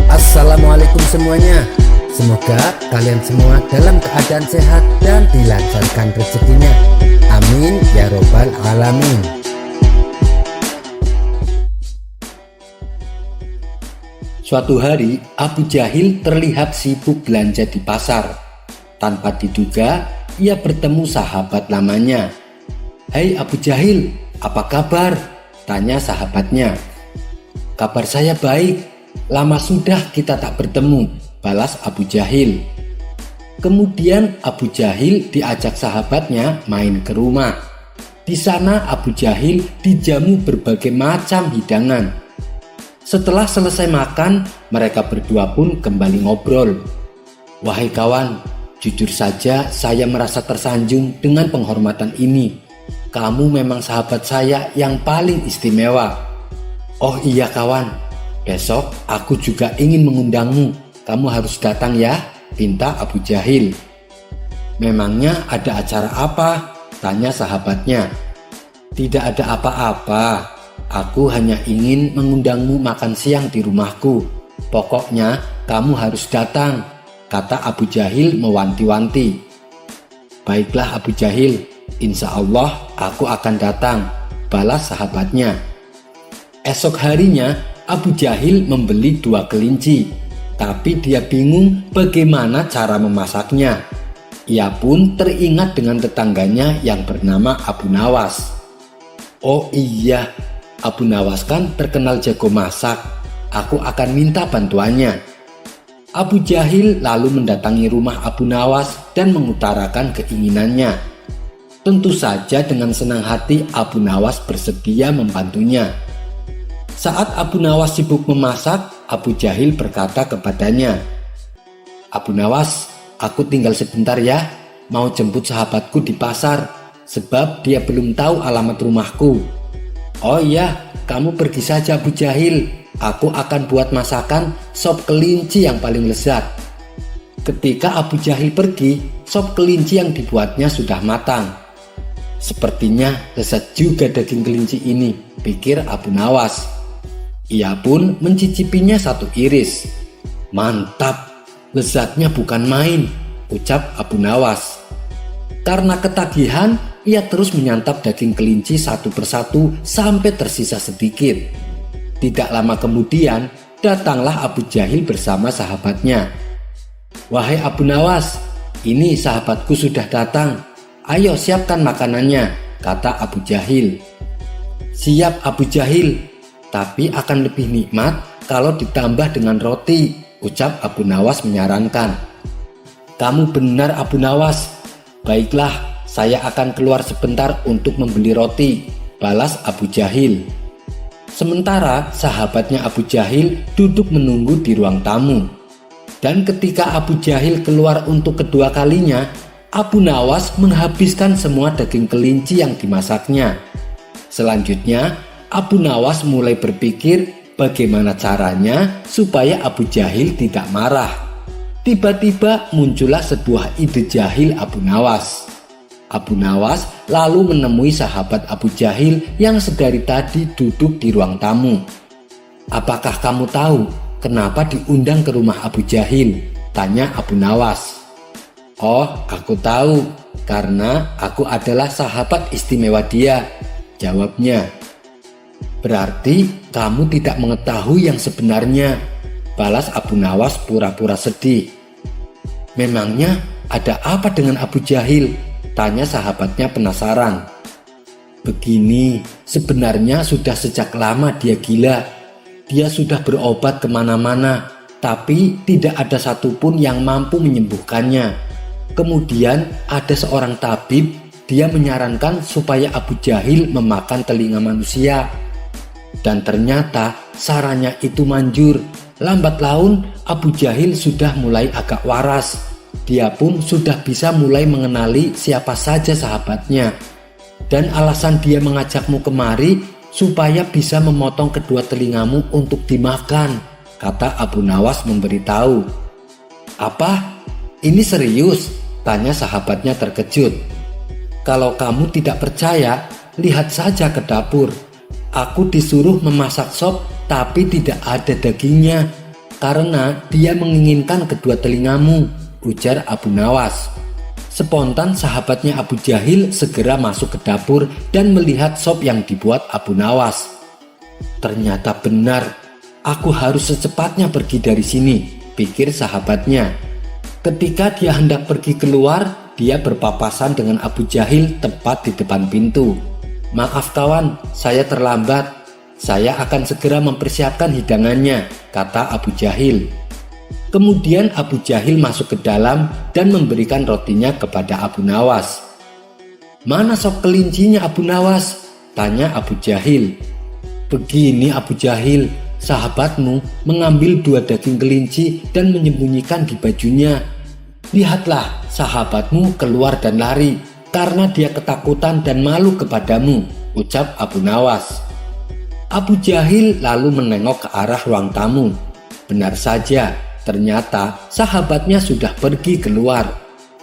Assalamualaikum semuanya. Semoga kalian semua dalam keadaan sehat dan dilancarkan rezekinya. Amin ya robbal alamin. Suatu hari Abu Jahil terlihat sibuk belanja di pasar. Tanpa diduga ia bertemu sahabat lamanya. "Hai Abu Jahil, apa kabar?" tanya sahabatnya. "Kabar saya baik. Lama sudah kita tak bertemu," balas Abu Jahil. Kemudian Abu Jahil diajak sahabatnya main ke rumah. Di sana Abu Jahil dijamu berbagai macam hidangan. Setelah selesai makan, mereka berdua pun kembali ngobrol. "Wahai kawan, jujur saja saya merasa tersanjung dengan penghormatan ini. Kamu memang sahabat saya yang paling istimewa." "Oh iya kawan, besok aku juga ingin mengundangmu. Kamu harus datang ya," pinta Abu Jahil. "Memangnya ada acara apa?" tanya sahabatnya. "Tidak ada apa-apa. Aku hanya ingin mengundangmu makan siang di rumahku. Pokoknya kamu harus datang," kata Abu Jahil mewanti-wanti. "Baiklah Abu Jahil, insya Allah aku akan datang," balas sahabatnya. Esok harinya Abu Jahil membeli 2 kelinci, tapi dia bingung bagaimana cara memasaknya. Ia pun teringat dengan tetangganya yang bernama Abu Nawas. "Oh iya, Abu Nawas kan terkenal jago masak. Aku akan minta bantuannya." Abu Jahil lalu mendatangi rumah Abu Nawas dan mengutarakan keinginannya. Tentu saja dengan senang hati Abu Nawas bersedia membantunya. Saat Abu Nawas sibuk memasak, Abu Jahil berkata kepadanya, "Abu Nawas, aku tinggal sebentar ya, mau jemput sahabatku di pasar, sebab dia belum tahu alamat rumahku." "Oh iya, kamu pergi saja Abu Jahil, aku akan buat masakan sop kelinci yang paling lezat." Ketika Abu Jahil pergi, sop kelinci yang dibuatnya sudah matang. "Sepertinya lezat juga daging kelinci ini," pikir Abu Nawas. Ia pun mencicipinya 1 iris. "Mantap, lezatnya bukan main," ucap Abu Nawas. Karena ketagihan, ia terus menyantap daging kelinci satu persatu sampai tersisa sedikit. Tidak lama kemudian, datanglah Abu Jahil bersama sahabatnya. "Wahai Abu Nawas, ini sahabatku sudah datang. Ayo siapkan makanannya," kata Abu Jahil. "Siap Abu Jahil, tapi akan lebih nikmat kalau ditambah dengan roti," ucap Abu Nawas menyarankan. "Kamu benar Abu Nawas. Baiklah, saya akan keluar sebentar untuk membeli roti," balas Abu Jahil. Sementara sahabatnya Abu Jahil duduk menunggu di ruang tamu. Dan ketika Abu Jahil keluar untuk kedua kalinya, Abu Nawas menghabiskan semua daging kelinci yang dimasaknya. Selanjutnya, Abu Nawas mulai berpikir bagaimana caranya supaya Abu Jahil tidak marah. Tiba-tiba muncullah sebuah ide jahil Abu Nawas. Abu Nawas lalu menemui sahabat Abu Jahil yang sedari tadi duduk di ruang tamu. "Apakah kamu tahu kenapa diundang ke rumah Abu Jahil?" tanya Abu Nawas. "Oh, aku tahu, karena aku adalah sahabat istimewa dia," jawabnya. "Berarti kamu tidak mengetahui yang sebenarnya," balas Abu Nawas pura-pura sedih. "Memangnya ada apa dengan Abu Jahil?" tanya sahabatnya penasaran. "Begini, sebenarnya sudah sejak lama dia gila. Dia sudah berobat kemana-mana, tapi tidak ada satupun yang mampu menyembuhkannya. Kemudian ada seorang tabib, dia menyarankan supaya Abu Jahil memakan telinga manusia. Dan ternyata sarannya itu manjur. Lambat laun Abu Jahil sudah mulai agak waras. Dia pun sudah bisa mulai mengenali siapa saja sahabatnya. Dan alasan dia mengajakmu kemari supaya bisa memotong kedua telingamu untuk dimakan," kata Abu Nawas memberitahu. "Apa? Ini serius?" tanya sahabatnya terkejut. Kalau kamu tidak percaya, lihat saja ke dapur. Aku disuruh memasak sop tapi tidak ada dagingnya, karena dia menginginkan kedua telingamu, ujar Abu Nawas. Spontan sahabatnya Abu Jahil segera masuk ke dapur dan melihat sop yang dibuat Abu Nawas. Ternyata benar, aku harus secepatnya pergi dari sini, pikir sahabatnya. Ketika dia hendak pergi keluar, dia berpapasan dengan Abu Jahil tepat di depan pintu. Maaf kawan, saya terlambat. Saya akan segera mempersiapkan hidangannya, kata Abu Jahil. Kemudian Abu Jahil masuk ke dalam dan memberikan rotinya kepada Abu Nawas. Mana sop kelincinya Abu Nawas? Tanya Abu Jahil. Begini Abu Jahil, sahabatmu mengambil 2 daging kelinci dan menyembunyikan di bajunya. Lihatlah, sahabatmu keluar dan lari karena dia ketakutan dan malu kepadamu, ucap Abu Nawas. Abu Jahil lalu menengok ke arah ruang tamu. Benar saja, ternyata sahabatnya sudah pergi keluar.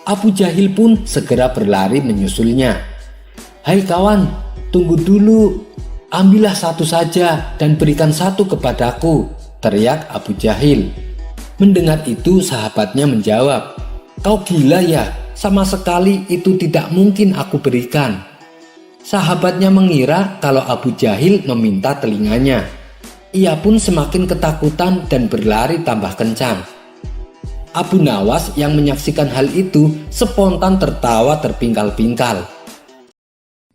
Abu Jahil pun segera berlari menyusulnya. Hai kawan, tunggu dulu. Ambillah 1 saja dan berikan 1 kepadaku, teriak Abu Jahil. Mendengar itu sahabatnya menjawab, kau gila ya, sama sekali itu tidak mungkin aku berikan. Sahabatnya mengira kalau Abu Jahil meminta telinganya. Ia pun semakin ketakutan dan berlari tambah kencang. Abu Nawas yang menyaksikan hal itu spontan tertawa terpingkal-pingkal.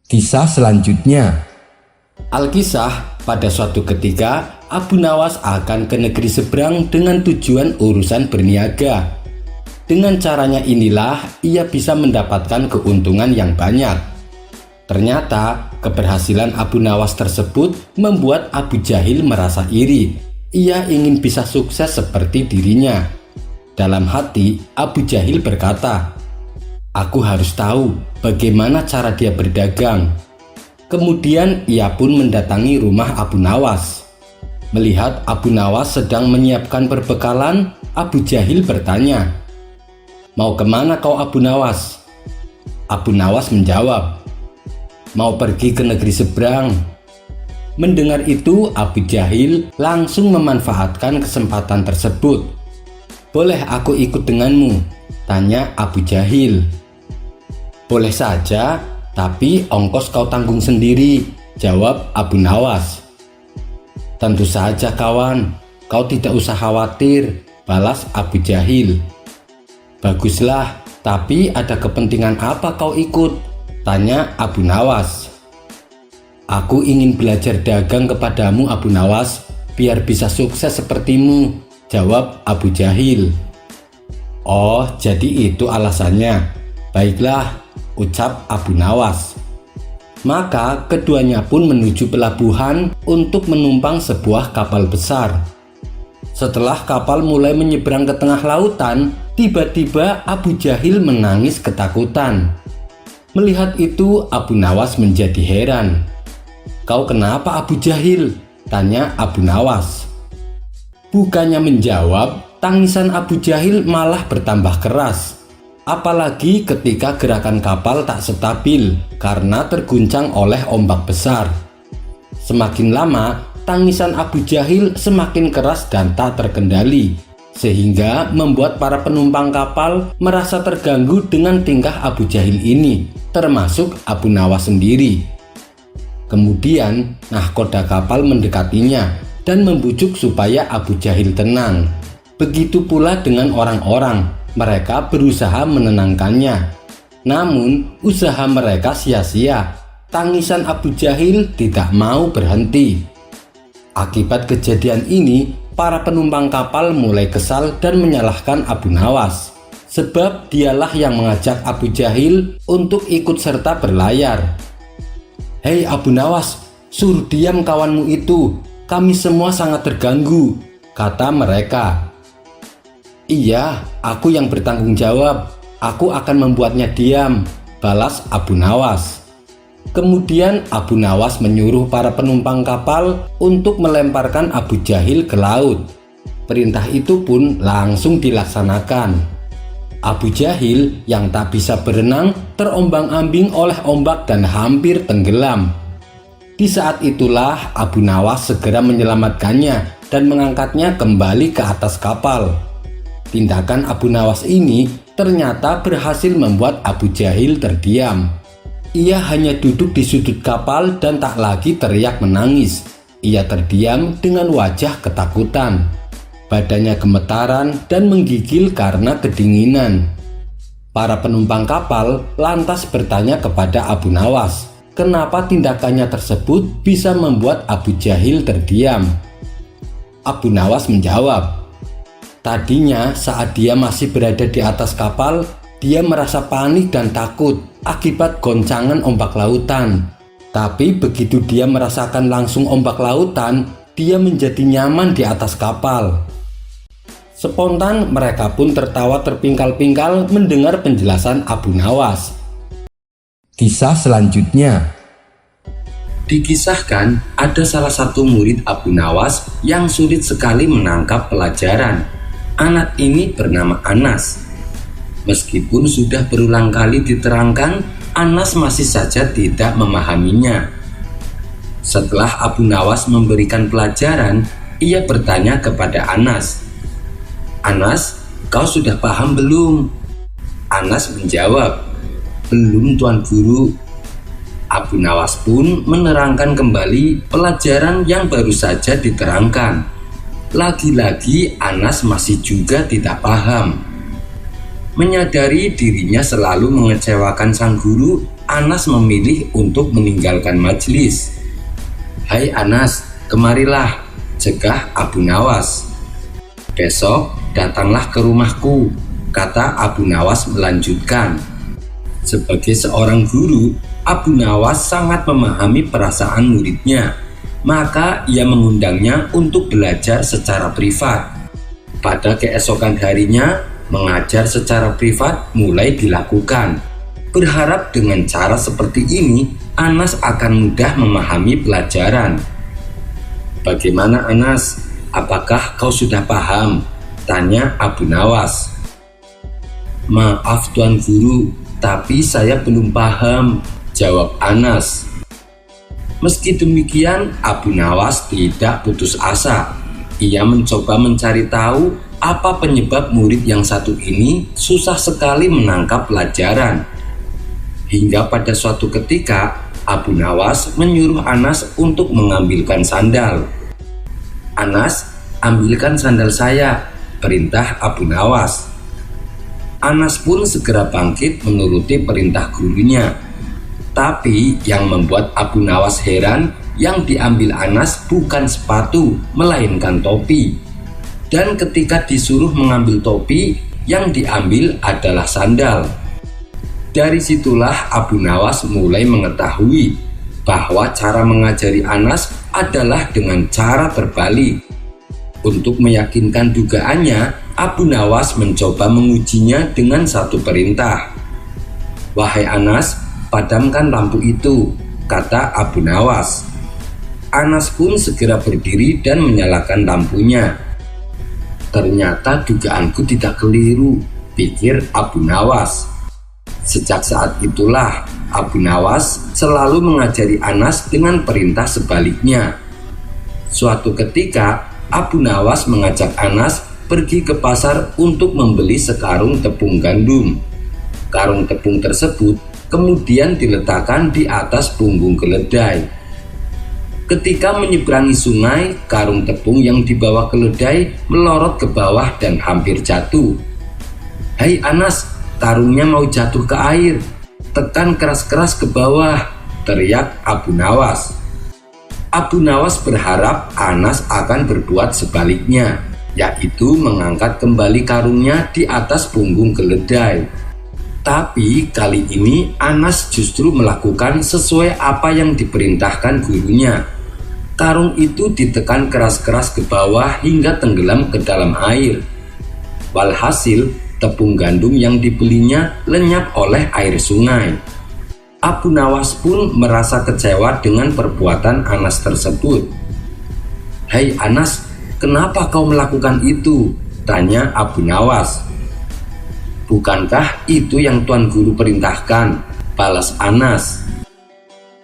Kisah selanjutnya. Alkisah, pada suatu ketika Abu Nawas akan ke negeri seberang dengan tujuan urusan berniaga. Dengan caranya inilah ia bisa mendapatkan keuntungan yang banyak. Ternyata keberhasilan Abu Nawas tersebut membuat Abu Jahil merasa iri. Ia ingin bisa sukses seperti dirinya. Dalam hati Abu Jahil berkata, aku harus tahu bagaimana cara dia berdagang. Kemudian ia pun mendatangi rumah Abu Nawas. Melihat Abu Nawas sedang menyiapkan perbekalan, Abu Jahil bertanya, mau kemana kau Abu Nawas? Abu Nawas menjawab, mau pergi ke negeri seberang. Mendengar itu Abu Jahil langsung memanfaatkan kesempatan tersebut. Boleh aku ikut denganmu? Tanya Abu Jahil. Boleh saja, tapi ongkos kau tanggung sendiri, jawab Abu Nawas. Tentu saja kawan, kau tidak usah khawatir, balas Abu Jahil. Baguslah, tapi ada kepentingan apa kau ikut? Tanya Abu Nawas. Aku ingin belajar dagang kepadamu Abu Nawas, biar bisa sukses sepertimu, jawab Abu Jahil. Oh, jadi itu alasannya. Baiklah, ucap Abu Nawas. Maka keduanya pun menuju pelabuhan untuk menumpang sebuah kapal besar. Setelah kapal mulai menyeberang ke tengah lautan, tiba-tiba Abu Jahil menangis ketakutan. Melihat itu Abu Nawas menjadi heran. Kau kenapa Abu Jahil? Tanya Abu Nawas. Bukannya menjawab, tangisan Abu Jahil malah bertambah keras. Apalagi ketika gerakan kapal tak stabil karena terguncang oleh ombak besar. Semakin lama, tangisan Abu Jahil semakin keras dan tak terkendali, sehingga membuat para penumpang kapal merasa terganggu dengan tingkah Abu Jahil ini, termasuk Abu Nawas sendiri. Kemudian nahkoda kapal mendekatinya dan membujuk supaya Abu Jahil tenang. Begitu pula dengan orang-orang, mereka berusaha menenangkannya. Namun usaha mereka sia-sia. Tangisan Abu Jahil tidak mau berhenti. Akibat kejadian ini, para penumpang kapal mulai kesal dan menyalahkan Abu Nawas, sebab dialah yang mengajak Abu Jahil untuk ikut serta berlayar. Hei Abu Nawas, suruh diam kawanmu itu, kami semua sangat terganggu, kata mereka. Iya, aku yang bertanggung jawab, aku akan membuatnya diam, balas Abu Nawas. Kemudian Abu Nawas menyuruh para penumpang kapal untuk melemparkan Abu Jahil ke laut. Perintah itu pun langsung dilaksanakan. Abu Jahil yang tak bisa berenang terombang-ambing oleh ombak dan hampir tenggelam. Di saat itulah Abu Nawas segera menyelamatkannya dan mengangkatnya kembali ke atas kapal. Tindakan Abu Nawas ini ternyata berhasil membuat Abu Jahil terdiam. Ia hanya duduk di sudut kapal dan tak lagi teriak menangis. Ia terdiam dengan wajah ketakutan. Badannya gemetaran dan menggigil karena kedinginan. Para penumpang kapal lantas bertanya kepada Abu Nawas, kenapa tindakannya tersebut bisa membuat Abu Jahil terdiam. Abu Nawas menjawab, tadinya saat dia masih berada di atas kapal, dia merasa panik dan takut akibat goncangan ombak lautan. Tapi begitu dia merasakan langsung ombak lautan, dia menjadi nyaman di atas kapal. Spontan mereka pun tertawa terpingkal-pingkal mendengar penjelasan Abu Nawas. Kisah selanjutnya. Dikisahkan ada salah satu murid Abu Nawas yang sulit sekali menangkap pelajaran. Anak ini bernama Anas. Meskipun sudah berulang kali diterangkan, Anas masih saja tidak memahaminya. Setelah Abu Nawas memberikan pelajaran, ia bertanya kepada Anas, "Anas, kau sudah paham belum?" Anas menjawab, "Belum, Tuan Guru." Abu Nawas pun menerangkan kembali pelajaran yang baru saja diterangkan. Lagi-lagi Anas masih juga tidak paham. Menyadari dirinya selalu mengecewakan sang guru, Anas memilih untuk meninggalkan majelis. "Hai Anas, kemarilah," cegah Abu Nawas. "Besok datanglah ke rumahku," kata Abu Nawas melanjutkan. Sebagai seorang guru, Abu Nawas sangat memahami perasaan muridnya, maka ia mengundangnya untuk belajar secara privat. Pada keesokan harinya, mengajar secara privat mulai dilakukan. Berharap dengan cara seperti ini, Anas akan mudah memahami pelajaran. "Bagaimana Anas? Apakah kau sudah paham?" tanya Abu Nawas. "Maaf Tuan Guru, tapi saya belum paham," jawab Anas. Meski demikian, Abu Nawas tidak putus asa. Ia mencoba mencari tahu apa penyebab murid yang satu ini susah sekali menangkap pelajaran. Hingga pada suatu ketika, Abu Nawas menyuruh Anas untuk mengambilkan sandal. "Anas, ambilkan sandal saya," perintah Abu Nawas. Anas pun segera bangkit menuruti perintah gurunya. Tapi yang membuat Abu Nawas heran, yang diambil Anas bukan sepatu, melainkan topi. Dan ketika disuruh mengambil topi, yang diambil adalah sandal. Dari situlah Abu Nawas mulai mengetahui bahwa cara mengajari Anas adalah dengan cara terbalik. Untuk meyakinkan dugaannya, Abu Nawas mencoba mengujinya dengan satu perintah. "Wahai Anas, padamkan lampu itu," kata Abu Nawas. Anas pun segera berdiri dan menyalakan lampunya. "Ternyata dugaanku tidak keliru," pikir Abu Nawas. Sejak saat itulah Abu Nawas selalu mengajari Anas dengan perintah sebaliknya. Suatu ketika Abu Nawas mengajak Anas pergi ke pasar untuk membeli sekarung tepung gandum. Karung tepung tersebut kemudian diletakkan di atas punggung keledai. Ketika menyeberangi sungai, karung tepung yang dibawa keledai melorot ke bawah dan hampir jatuh. "Hai Anas, karungnya mau jatuh ke air. Tekan keras-keras ke bawah," teriak Abu Nawas. Abu Nawas berharap Anas akan berbuat sebaliknya, yaitu mengangkat kembali karungnya di atas punggung keledai. Tapi kali ini Anas justru melakukan sesuai apa yang diperintahkan gurunya. Karung itu ditekan keras-keras ke bawah hingga tenggelam ke dalam air. Walhasil, tepung gandum yang dibelinya lenyap oleh air sungai. Abu Nawas pun merasa kecewa dengan perbuatan Anas tersebut. "Hai Anas, kenapa kau melakukan itu?" tanya Abu Nawas. Bukankah itu yang Tuan Guru perintahkan? Balas Anas.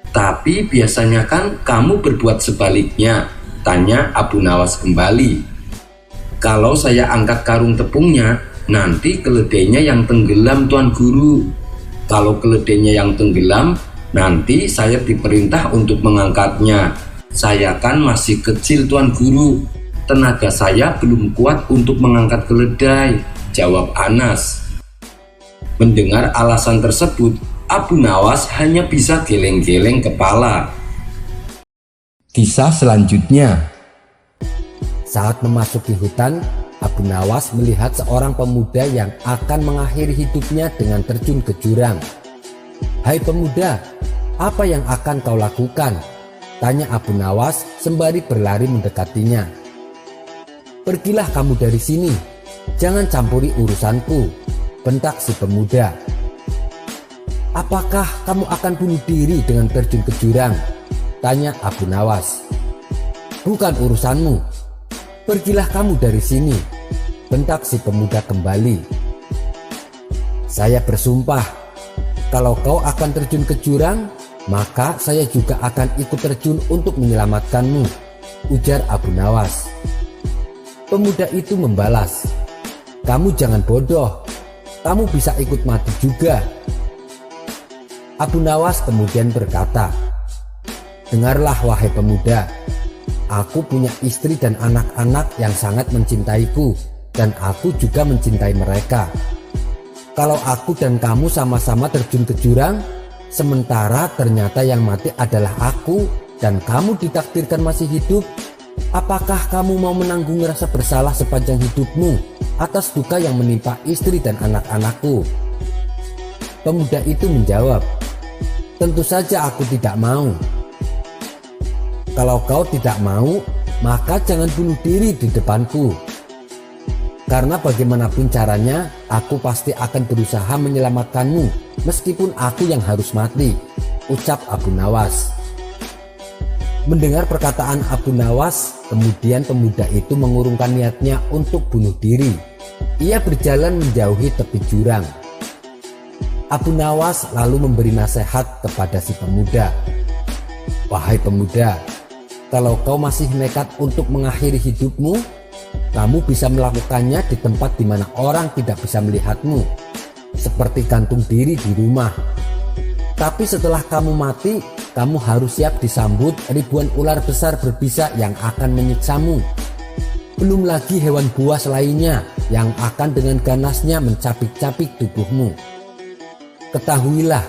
Tapi biasanya kan kamu berbuat sebaliknya, tanya Abu Nawas kembali. Kalau saya angkat karung tepungnya, nanti keledainya yang tenggelam Tuan Guru. Kalau keledainya yang tenggelam, nanti saya diperintah untuk mengangkatnya. Saya kan masih kecil Tuan Guru. Tenaga saya belum kuat untuk mengangkat keledai, jawab Anas. Mendengar alasan tersebut, Abu Nawas hanya bisa geleng-geleng kepala. Kisah selanjutnya. Saat memasuki hutan, Abu Nawas melihat seorang pemuda yang akan mengakhiri hidupnya dengan terjun ke jurang. "Hai pemuda, apa yang akan kau lakukan?" tanya Abu Nawas sembari berlari mendekatinya. "Pergilah kamu dari sini, jangan campuri urusanku," bentak si pemuda. "Apakah kamu akan bunuh diri dengan terjun ke jurang?" tanya Abu Nawas. "Bukan urusanmu. Pergilah kamu dari sini," bentak si pemuda kembali. "Saya bersumpah, kalau kau akan terjun ke jurang, maka saya juga akan ikut terjun untuk menyelamatkanmu," ujar Abu Nawas. Pemuda itu membalas, "Kamu jangan bodoh, kamu bisa ikut mati juga." Abu Nawas kemudian berkata, "Dengarlah wahai pemuda, aku punya istri dan anak-anak yang sangat mencintaiku, dan aku juga mencintai mereka. Kalau aku dan kamu sama-sama terjun ke jurang, sementara ternyata yang mati adalah aku dan kamu ditakdirkan masih hidup, apakah kamu mau menanggung rasa bersalah sepanjang hidupmu atas duka yang menimpa istri dan anak-anakku?" Pemuda itu menjawab, "Tentu saja aku tidak mau." "Kalau kau tidak mau, maka jangan bunuh diri di depanku. Karena bagaimanapun caranya, aku pasti akan berusaha menyelamatkanmu meskipun aku yang harus mati," ucap Abu Nawas. Mendengar perkataan Abu Nawas, kemudian pemuda itu mengurungkan niatnya untuk bunuh diri. Ia berjalan menjauhi tepi jurang. Abu Nawas lalu memberi nasihat kepada si pemuda. "Wahai pemuda, kalau kau masih nekat untuk mengakhiri hidupmu, kamu bisa melakukannya di tempat di mana orang tidak bisa melihatmu, seperti gantung diri di rumah. Tapi setelah kamu mati, kamu harus siap disambut ribuan ular besar berbisa yang akan menyiksamu. Belum lagi hewan buas lainnya yang akan dengan ganasnya mencapik-capik tubuhmu. Ketahuilah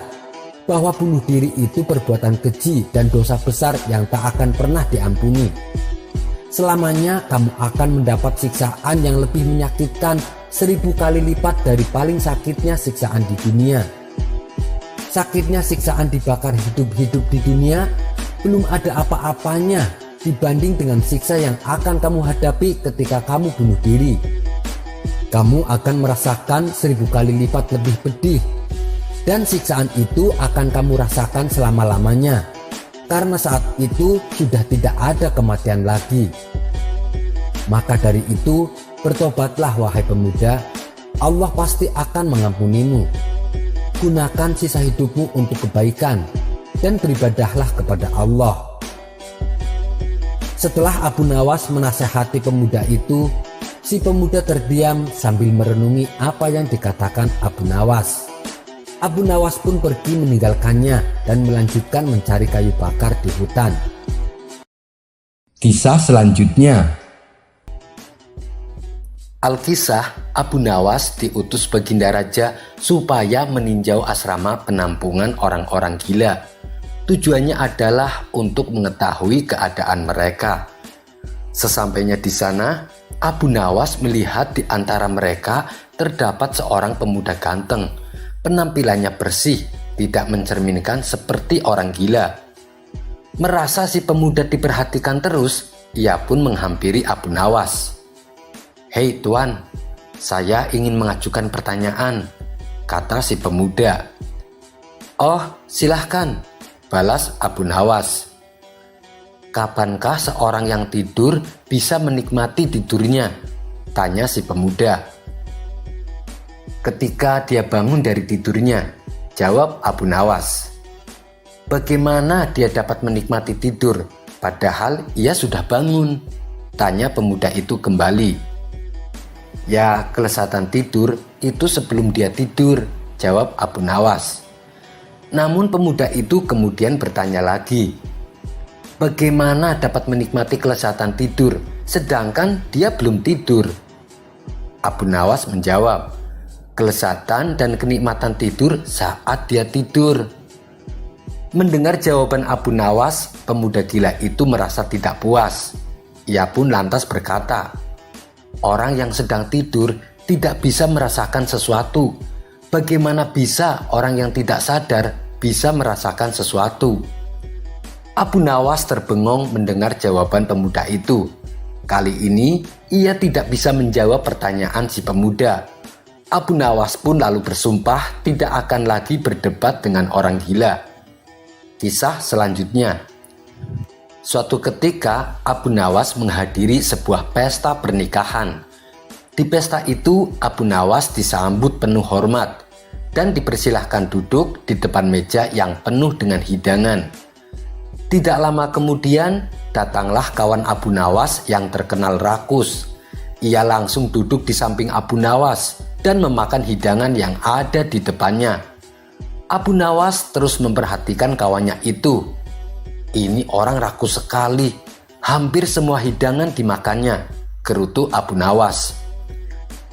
bahwa bunuh diri itu perbuatan keji dan dosa besar yang tak akan pernah diampuni. Selamanya kamu akan mendapat siksaan yang lebih menyakitkan 1000 kali lipat dari paling sakitnya siksaan di dunia. Sakitnya siksaan dibakar hidup-hidup di dunia belum ada apa-apanya dibanding dengan siksa yang akan kamu hadapi ketika kamu bunuh diri. Kamu akan merasakan 1000 kali lipat lebih pedih, dan siksaan itu akan kamu rasakan selama-lamanya, karena saat itu sudah tidak ada kematian lagi. Maka dari itu, bertobatlah wahai pemuda, Allah pasti akan mengampunimu. Gunakan sisa hidupmu untuk kebaikan dan beribadahlah kepada Allah." Setelah Abu Nawas menasehati pemuda itu, si pemuda terdiam sambil merenungi apa yang dikatakan Abu Nawas. Abu Nawas pun pergi meninggalkannya dan melanjutkan mencari kayu bakar di hutan. Kisah selanjutnya. Alkisah, Abu Nawas diutus Baginda Raja supaya meninjau asrama penampungan orang-orang gila. Tujuannya adalah untuk mengetahui keadaan mereka. Sesampainya di sana, Abu Nawas melihat di antara mereka terdapat seorang pemuda ganteng. Penampilannya bersih, tidak mencerminkan seperti orang gila. Merasa si pemuda diperhatikan terus, ia pun menghampiri Abu Nawas. "Hei tuan, saya ingin mengajukan pertanyaan," kata si pemuda. "Oh, silahkan," balas Abu Nawas. "Kapankah seorang yang tidur bisa menikmati tidurnya?" tanya si pemuda. Ketika dia bangun dari tidurnya, jawab Abu Nawas. Bagaimana dia dapat menikmati tidur, padahal ia sudah bangun? Tanya pemuda itu kembali. Ya, kelezatan tidur itu sebelum dia tidur, jawab Abu Nawas. Namun pemuda itu kemudian bertanya lagi. Bagaimana dapat menikmati kelezatan tidur, sedangkan dia belum tidur? Abu Nawas menjawab, kelezatan dan kenikmatan tidur saat dia tidur. Mendengar jawaban Abu Nawas, pemuda gila itu merasa tidak puas. Ia pun lantas berkata, orang yang sedang tidur tidak bisa merasakan sesuatu. Bagaimana bisa orang yang tidak sadar bisa merasakan sesuatu? Abu Nawas terbengong mendengar jawaban pemuda itu. Kali ini ia tidak bisa menjawab pertanyaan si pemuda. Abu Nawas pun lalu bersumpah tidak akan lagi berdebat dengan orang gila. Kisah selanjutnya. Suatu ketika Abu Nawas menghadiri sebuah pesta pernikahan. Di pesta itu Abu Nawas disambut penuh hormat dan dipersilahkan duduk di depan meja yang penuh dengan hidangan. Tidak lama kemudian datanglah kawan Abu Nawas yang terkenal rakus. Ia langsung duduk di samping Abu Nawas dan memakan hidangan yang ada di depannya. Abu Nawas terus memperhatikan kawannya itu. Ini orang rakus sekali, hampir semua hidangan dimakannya, gerutu Abu Nawas.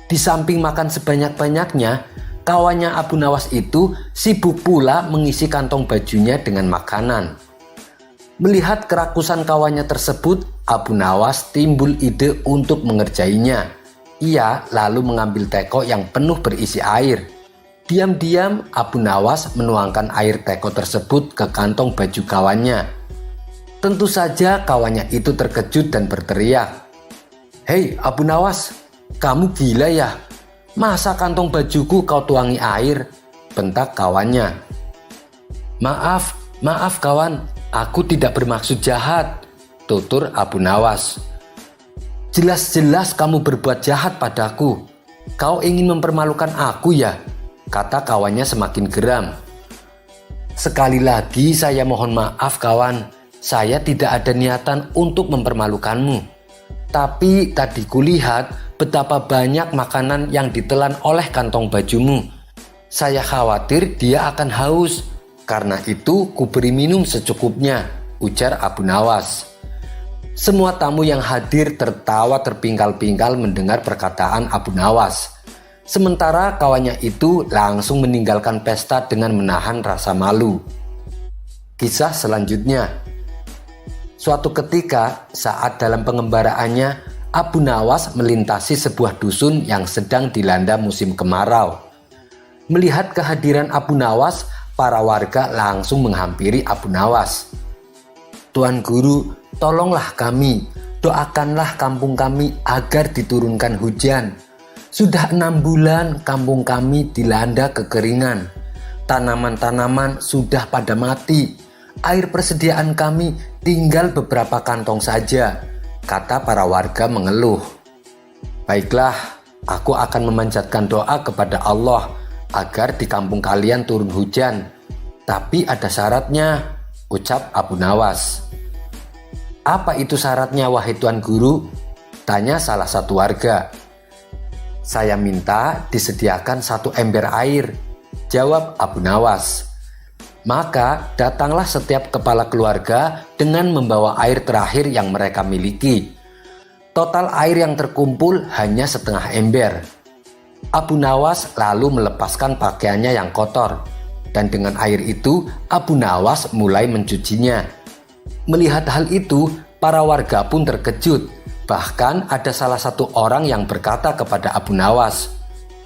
Di samping makan sebanyak-banyaknya, kawannya Abu Nawas itu sibuk pula mengisi kantong bajunya dengan makanan. Melihat kerakusan kawannya tersebut, Abu Nawas timbul ide untuk mengerjainya. Ia lalu mengambil teko yang penuh berisi air. Diam-diam Abu Nawas menuangkan air teko tersebut ke kantong baju kawannya. Tentu saja kawannya itu terkejut dan berteriak, "Hei Abu Nawas, kamu gila ya? Masa kantong bajuku kau tuangi air?" bentak kawannya. Maaf kawan, aku tidak bermaksud jahat, tutur Abu Nawas. Jelas-jelas kamu berbuat jahat padaku. Kau ingin mempermalukan aku ya? Kata kawannya semakin geram. Sekali lagi saya mohon maaf kawan, saya tidak ada niatan untuk mempermalukanmu. Tapi tadi kulihat betapa banyak makanan yang ditelan oleh kantong bajumu. Saya khawatir dia akan haus. Karena itu kuberi minum secukupnya, ujar Abu Nawas. Semua tamu yang hadir tertawa terpingkal-pingkal mendengar perkataan Abu Nawas. Sementara kawannya itu langsung meninggalkan pesta dengan menahan rasa malu. Kisah selanjutnya. Suatu ketika saat dalam pengembaraannya, Abu Nawas melintasi sebuah dusun yang sedang dilanda musim kemarau. Melihat kehadiran Abu Nawas, para warga langsung menghampiri Abu Nawas. Tuan Guru, tolonglah kami, doakanlah kampung kami agar diturunkan hujan. Sudah 6 bulan kampung kami dilanda kekeringan. Tanaman-tanaman sudah pada mati. Air persediaan kami tinggal beberapa kantong saja, kata para warga mengeluh. Baiklah, aku akan memanjatkan doa kepada Allah agar di kampung kalian turun hujan. Tapi ada syaratnya, ucap Abu Nawas. Apa itu syaratnya wahai Tuan Guru? Tanya salah satu warga. Saya minta disediakan 1 ember air, jawab Abu Nawas. Maka datanglah setiap kepala keluarga dengan membawa air terakhir yang mereka miliki. Total air yang terkumpul hanya setengah ember. Abu Nawas lalu melepaskan pakaiannya yang kotor, dan dengan air itu Abu Nawas mulai mencucinya. Melihat hal itu, para warga pun terkejut. Bahkan ada salah satu orang yang berkata kepada Abu Nawas,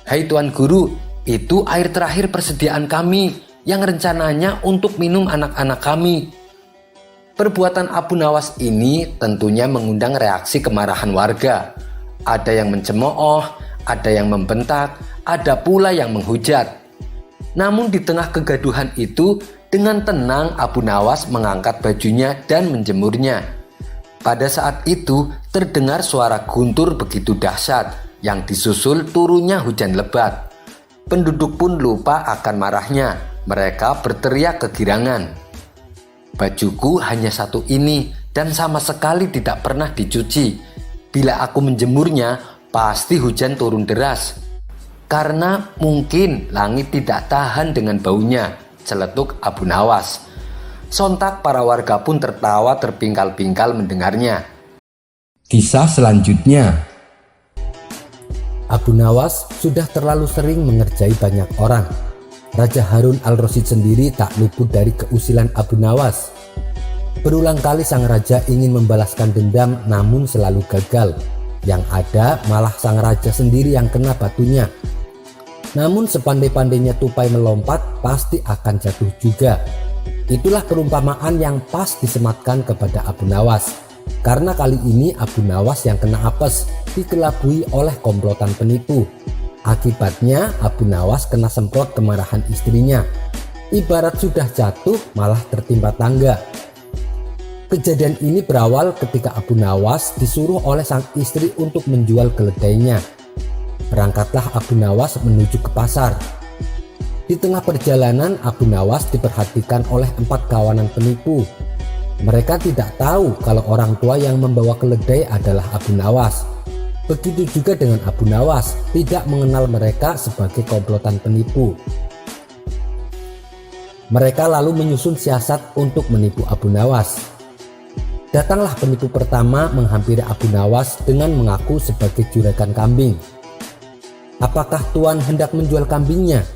"Hai Tuan Guru, itu air terakhir persediaan kami yang rencananya untuk minum anak-anak kami." Perbuatan Abu Nawas ini tentunya mengundang reaksi kemarahan warga. Ada yang mencemooh, ada yang membentak, ada pula yang menghujat. Namun di tengah kegaduhan itu, dengan tenang Abu Nawas mengangkat bajunya dan menjemurnya. Pada saat itu terdengar suara guntur begitu dahsyat yang disusul turunnya hujan lebat. Penduduk pun lupa akan marahnya. Mereka berteriak kegirangan. Bajuku hanya satu ini dan sama sekali tidak pernah dicuci. Bila aku menjemurnya, pasti hujan turun deras. Karena mungkin langit tidak tahan dengan baunya, celetuk Abu Nawas. Sontak para warga pun tertawa terpingkal-pingkal mendengarnya. Kisah selanjutnya. Abu Nawas sudah terlalu sering mengerjai banyak orang. Raja Harun al-Rasyid sendiri tak luput dari keusilan Abu Nawas. Berulang kali sang raja ingin membalaskan dendam namun selalu gagal. Yang ada malah sang raja sendiri yang kena batunya. Namun sepandai-pandainya tupai melompat pasti akan jatuh juga. Itulah perumpamaan yang pas disematkan kepada Abu Nawas. Karena kali ini Abu Nawas yang kena apes, dikelabui oleh komplotan penipu. Akibatnya Abu Nawas kena semprot kemarahan istrinya. Ibarat sudah jatuh malah tertimpa tangga. Kejadian ini berawal ketika Abu Nawas disuruh oleh sang istri untuk menjual keledainya. Berangkatlah Abu Nawas menuju ke pasar. Di tengah perjalanan Abu Nawas diperhatikan oleh 4 kawanan penipu. Mereka tidak tahu kalau orang tua yang membawa keledai adalah Abu Nawas. Begitu juga dengan Abu Nawas, tidak mengenal mereka sebagai komplotan penipu. Mereka lalu menyusun siasat untuk menipu Abu Nawas. Datanglah penipu pertama menghampiri Abu Nawas dengan mengaku sebagai juragan kambing. "Apakah Tuan hendak menjual kambingnya?"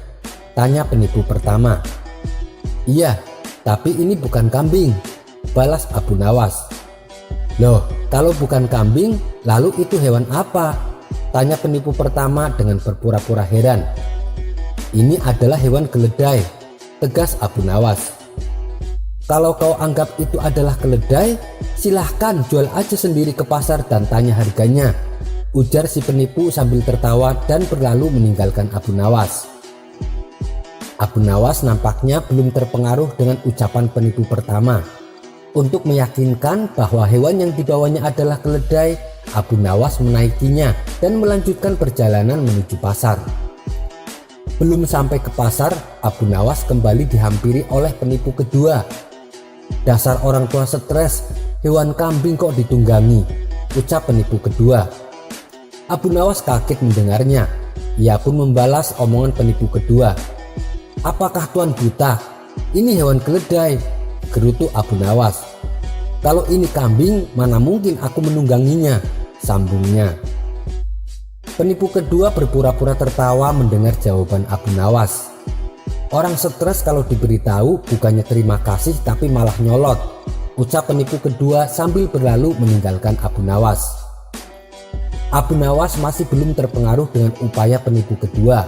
tanya penipu pertama. "Iya, tapi ini bukan kambing," balas Abu Nawas. "Loh, kalau bukan kambing, lalu itu hewan apa?" tanya penipu pertama dengan berpura-pura heran. "Ini adalah hewan keledai," tegas Abu Nawas. "Kalau kau anggap itu adalah keledai, silahkan jual aja sendiri ke pasar dan tanya harganya," ujar si penipu sambil tertawa dan berlalu meninggalkan Abu Nawas. Abu Nawas nampaknya belum terpengaruh dengan ucapan penipu pertama. Untuk meyakinkan bahwa hewan yang dibawanya adalah keledai, Abu Nawas menaikinya dan melanjutkan perjalanan menuju pasar. Belum sampai ke pasar, Abu Nawas kembali dihampiri oleh penipu kedua. "Dasar orang tua stres, hewan kambing kok ditunggangi," ucap penipu kedua. Abu Nawas kaget mendengarnya. Ia pun membalas omongan penipu kedua. "Apakah Tuan buta? Ini hewan keledai," gerutu Abu Nawas. "Kalau ini kambing, mana mungkin aku menungganginya," sambungnya. Penipu kedua berpura-pura tertawa mendengar jawaban Abu Nawas. "Orang stres kalau diberitahu bukannya terima kasih tapi malah nyolot," ucap penipu kedua sambil berlalu meninggalkan Abu Nawas. Abu Nawas masih belum terpengaruh dengan upaya penipu kedua.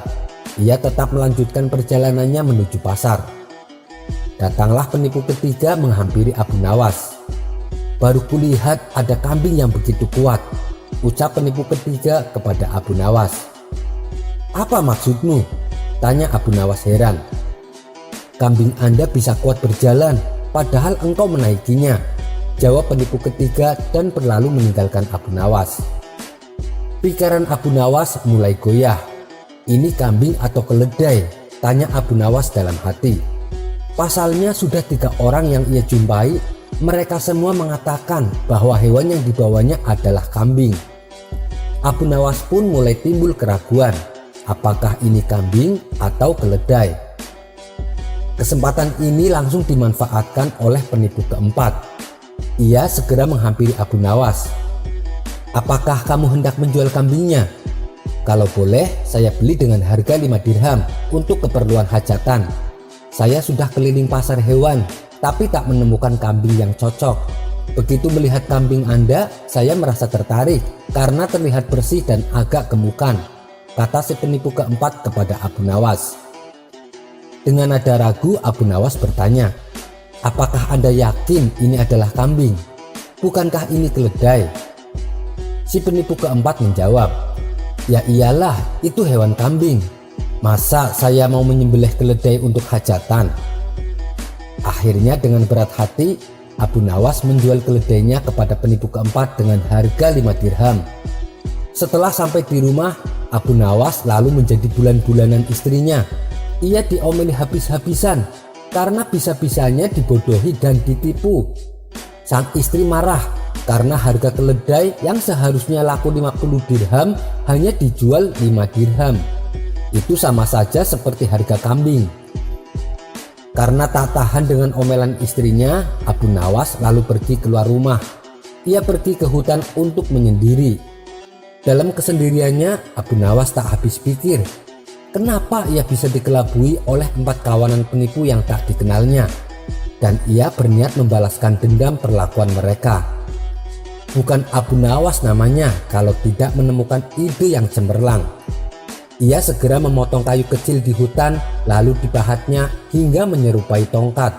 Ia tetap melanjutkan perjalanannya menuju pasar. Datanglah penipu ketiga menghampiri Abu Nawas. "Baru kulihat ada kambing yang begitu kuat," ucap penipu ketiga kepada Abu Nawas. "Apa maksudmu?" tanya Abu Nawas heran. "Kambing Anda bisa kuat berjalan, padahal engkau menaikinya," jawab penipu ketiga dan berlalu meninggalkan Abu Nawas. Pikiran Abu Nawas mulai goyah. "Ini kambing atau keledai?" tanya Abu Nawas dalam hati. Pasalnya sudah 3 orang yang ia jumpai, mereka semua mengatakan bahwa hewan yang dibawanya adalah kambing. Abu Nawas pun mulai timbul keraguan, apakah ini kambing atau keledai. Kesempatan ini langsung dimanfaatkan oleh penipu keempat. Ia segera menghampiri Abu Nawas. "Apakah kamu hendak menjual kambingnya? Kalau boleh, saya beli dengan harga 5 dirham untuk keperluan hajatan. Saya sudah keliling pasar hewan, tapi tak menemukan kambing yang cocok. Begitu melihat kambing Anda, saya merasa tertarik karena terlihat bersih dan agak gemukan," kata si penipu keempat kepada Abu Nawas. Dengan nada ragu, Abu Nawas bertanya, "Apakah Anda yakin ini adalah kambing? Bukankah ini keledai?" Si penipu keempat menjawab, "Ya iyalah, itu hewan kambing. Masa saya mau menyembelih keledai untuk hajatan?" Akhirnya dengan berat hati, Abu Nawas menjual keledainya kepada penipu keempat dengan harga 5 dirham. Setelah sampai di rumah, Abu Nawas lalu menjadi bulan-bulanan istrinya. Ia diomeli habis-habisan karena bisa-bisanya dibodohi dan ditipu. Sang istri marah karena harga keledai yang seharusnya laku 50 dirham hanya dijual 5 dirham. Itu sama saja seperti harga kambing. Karena tak tahan dengan omelan istrinya, Abu Nawas lalu pergi keluar rumah. Ia pergi ke hutan untuk menyendiri. Dalam kesendiriannya, Abu Nawas tak habis pikir, kenapa ia bisa dikelabui oleh 4 kawanan penipu yang tak dikenalnya, dan ia berniat membalaskan dendam perlakuan mereka. Bukan Abu Nawas namanya kalau tidak menemukan ide yang cemerlang. Ia segera memotong kayu kecil di hutan lalu dipahatnya hingga menyerupai tongkat.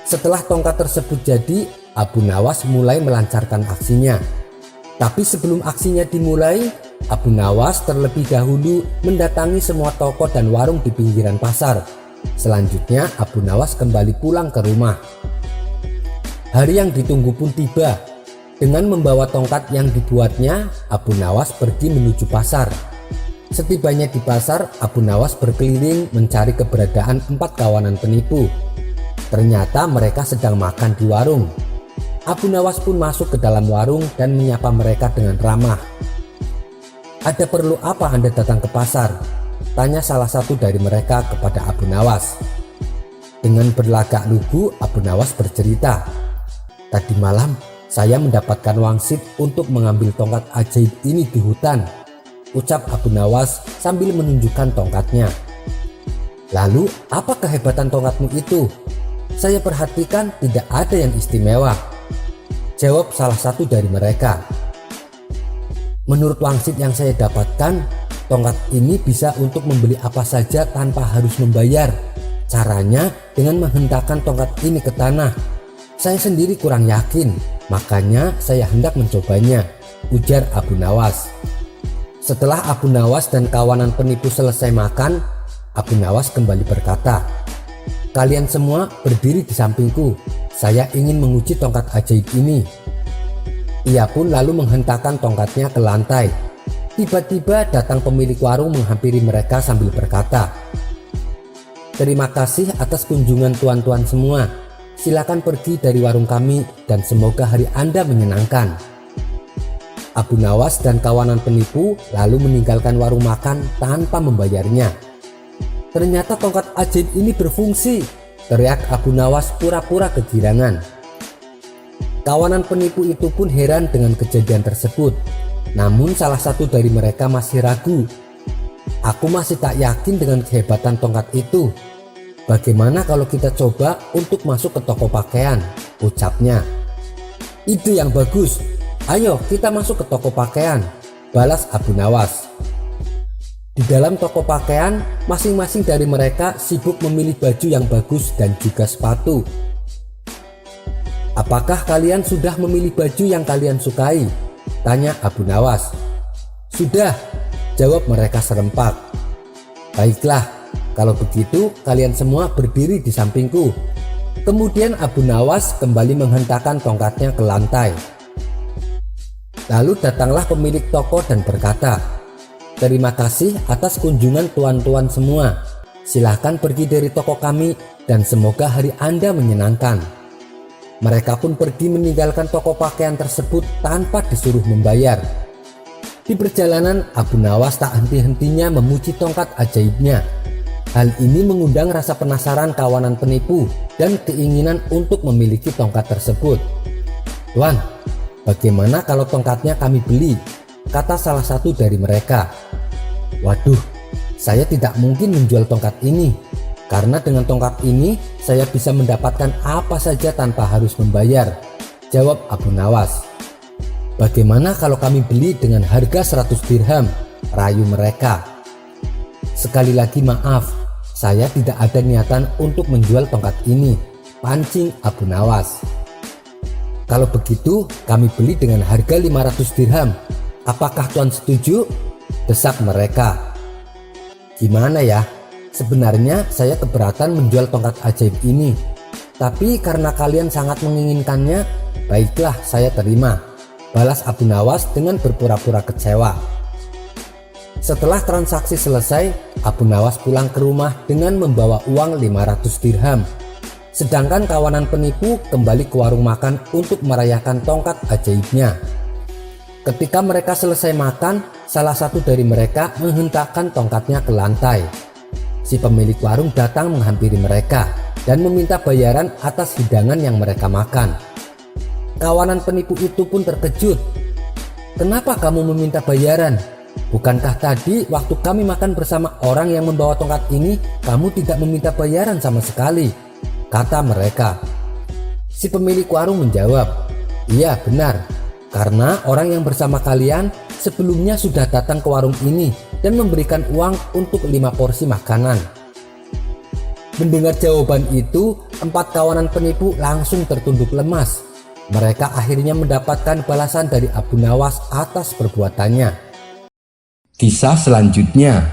Setelah tongkat tersebut jadi, Abu Nawas mulai melancarkan aksinya. Tapi sebelum aksinya dimulai, Abu Nawas terlebih dahulu mendatangi semua toko dan warung di pinggiran pasar. Selanjutnya Abu Nawas kembali pulang ke rumah. Hari yang ditunggu pun tiba. Dengan membawa tongkat yang dibuatnya, Abu Nawas pergi menuju pasar. Setibanya di pasar, Abu Nawas berkeliling mencari keberadaan 4 kawanan penipu. Ternyata mereka sedang makan di warung. Abu Nawas pun masuk ke dalam warung dan menyapa mereka dengan ramah. "Ada perlu apa Anda datang ke pasar?" tanya salah satu dari mereka kepada Abu Nawas. Dengan berlagak lugu, Abu Nawas bercerita, "Tadi malam saya mendapatkan wangsit untuk mengambil tongkat ajaib ini di hutan," ucap Abu Nawas sambil menunjukkan tongkatnya. "Lalu apa kehebatan tongkatmu itu? Saya perhatikan tidak ada yang istimewa," jawab salah satu dari mereka. "Menurut wangsit yang saya dapatkan, tongkat ini bisa untuk membeli apa saja tanpa harus membayar. Caranya dengan menghentakkan tongkat ini ke tanah. Saya sendiri kurang yakin, makanya saya hendak mencobanya," ujar Abu Nawas. Setelah Abu Nawas dan kawanan penipu selesai makan, Abu Nawas kembali berkata, "Kalian semua berdiri di sampingku. Saya ingin menguji tongkat ajaib ini." Ia pun lalu menghentakkan tongkatnya ke lantai. Tiba-tiba datang pemilik warung menghampiri mereka sambil berkata, "Terima kasih atas kunjungan tuan-tuan semua. Silakan pergi dari warung kami dan semoga hari Anda menyenangkan." Abu Nawas dan kawanan penipu lalu meninggalkan warung makan tanpa membayarnya. "Ternyata tongkat ajaib ini berfungsi," teriak Abu Nawas pura-pura kegirangan. Kawanan penipu itu pun heran dengan kejadian tersebut. Namun salah satu dari mereka masih ragu. "Aku masih tak yakin dengan kehebatan tongkat itu. Bagaimana kalau kita coba untuk masuk ke toko pakaian?" ucapnya. "Ide yang bagus. Ayo kita masuk ke toko pakaian," balas Abu Nawas. Di dalam toko pakaian, masing-masing dari mereka sibuk memilih baju yang bagus dan juga sepatu. "Apakah kalian sudah memilih baju yang kalian sukai?" tanya Abu Nawas. "Sudah," jawab mereka serempak. "Baiklah, kalau begitu kalian semua berdiri di sampingku." Kemudian Abu Nawas kembali menghentakkan tongkatnya ke lantai. Lalu datanglah pemilik toko dan berkata, "Terima kasih atas kunjungan tuan-tuan semua. Silahkan pergi dari toko kami dan semoga hari Anda menyenangkan." Mereka pun pergi meninggalkan toko pakaian tersebut tanpa disuruh membayar. Di perjalanan, Abu Nawas tak henti-hentinya memuji tongkat ajaibnya. Hal ini mengundang rasa penasaran kawanan penipu dan keinginan untuk memiliki tongkat tersebut. "Tuan, bagaimana kalau tongkatnya kami beli?" kata salah satu dari mereka. "Waduh, saya tidak mungkin menjual tongkat ini. Karena dengan tongkat ini saya bisa mendapatkan apa saja tanpa harus membayar," jawab Abu Nawas. "Bagaimana kalau kami beli dengan harga 100 dirham?" rayu mereka. "Sekali lagi maaf, saya tidak ada niatan untuk menjual tongkat ini," pancing Abu Nawas. "Kalau begitu kami beli dengan harga 500 dirham. Apakah tuan setuju?" desak mereka. "Gimana ya? Sebenarnya saya keberatan menjual tongkat ajaib ini. Tapi karena kalian sangat menginginkannya, baiklah saya terima," balas Abu Nawas dengan berpura-pura kecewa. Setelah transaksi selesai, Abu Nawas pulang ke rumah dengan membawa uang 500 dirham. Sedangkan kawanan penipu kembali ke warung makan untuk merayakan tongkat ajaibnya. Ketika mereka selesai makan, salah satu dari mereka menghentakkan tongkatnya ke lantai. Si pemilik warung datang menghampiri mereka dan meminta bayaran atas hidangan yang mereka makan. Kawanan penipu itu pun terkejut. "Kenapa kamu meminta bayaran? Bukankah tadi waktu kami makan bersama orang yang membawa tongkat ini, kamu tidak meminta bayaran sama sekali?" kata mereka. Si pemilik warung menjawab, "Iya benar, karena orang yang bersama kalian sebelumnya sudah datang ke warung ini dan memberikan uang untuk 5 porsi makanan." Mendengar jawaban itu, 4 kawanan penipu langsung tertunduk lemas. Mereka akhirnya mendapatkan balasan dari Abu Nawas atas perbuatannya. Kisah selanjutnya.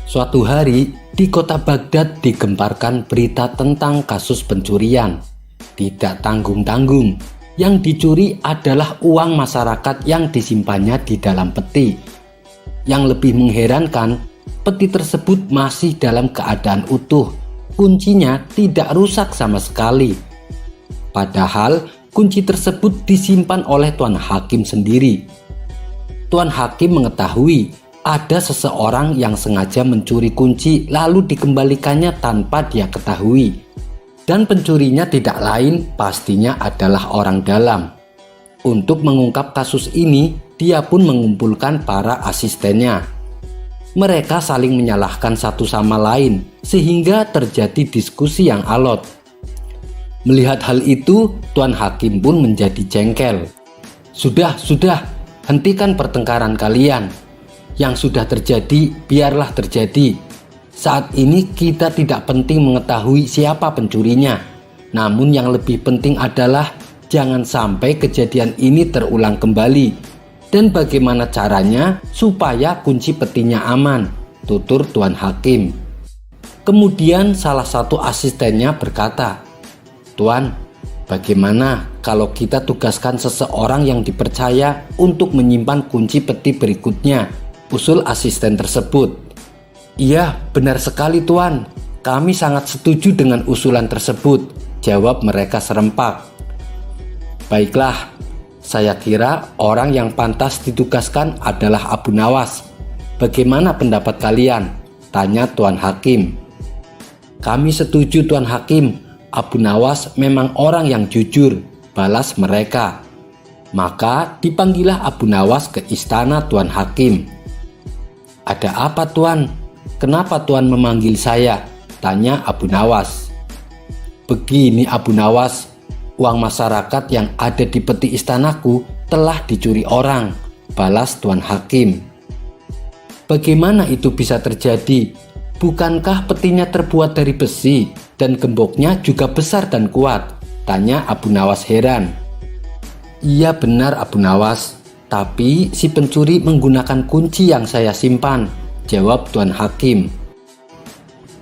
Suatu hari di kota Baghdad digemparkan berita tentang kasus pencurian. Tidak tanggung-tanggung, yang dicuri adalah uang masyarakat yang disimpannya di dalam peti. Yang lebih mengherankan, peti tersebut masih dalam keadaan utuh. Kuncinya tidak rusak sama sekali. Padahal kunci tersebut disimpan oleh Tuan Hakim sendiri. Tuan Hakim mengetahui ada seseorang yang sengaja mencuri kunci lalu dikembalikannya tanpa dia ketahui. Dan pencurinya tidak lain pastinya adalah orang dalam. Untuk mengungkap kasus ini, dia pun mengumpulkan para asistennya. Mereka saling menyalahkan satu sama lain sehingga terjadi diskusi yang alot. Melihat hal itu, Tuan Hakim pun menjadi jengkel. Sudah, hentikan pertengkaran kalian. Yang sudah terjadi, biarlah terjadi. Saat ini kita tidak penting mengetahui siapa pencurinya. Namun yang lebih penting adalah jangan sampai kejadian ini terulang kembali. Dan bagaimana caranya supaya kunci petinya aman, tutur Tuan Hakim. Kemudian salah satu asistennya berkata, "Tuan, bagaimana kalau kita tugaskan seseorang yang dipercaya untuk menyimpan kunci peti berikutnya?" usul asisten tersebut. "Iya, benar sekali Tuan. Kami sangat setuju dengan usulan tersebut," jawab mereka serempak. "Baiklah, saya kira orang yang pantas ditugaskan adalah Abu Nawas. Bagaimana pendapat kalian?" tanya Tuan Hakim. "Kami setuju Tuan Hakim. Abu Nawas memang orang yang jujur," balas mereka. Maka dipanggillah Abu Nawas ke istana Tuan Hakim. "Ada apa Tuan? Kenapa Tuan memanggil saya?" tanya Abu Nawas. "Begini Abu Nawas, uang masyarakat yang ada di peti istanaku telah dicuri orang," balas Tuan Hakim. "Bagaimana itu bisa terjadi? Bukankah petinya terbuat dari besi dan gemboknya juga besar dan kuat?" tanya Abu Nawas heran. "Iya benar Abu Nawas, tapi si pencuri menggunakan kunci yang saya simpan," jawab Tuan Hakim.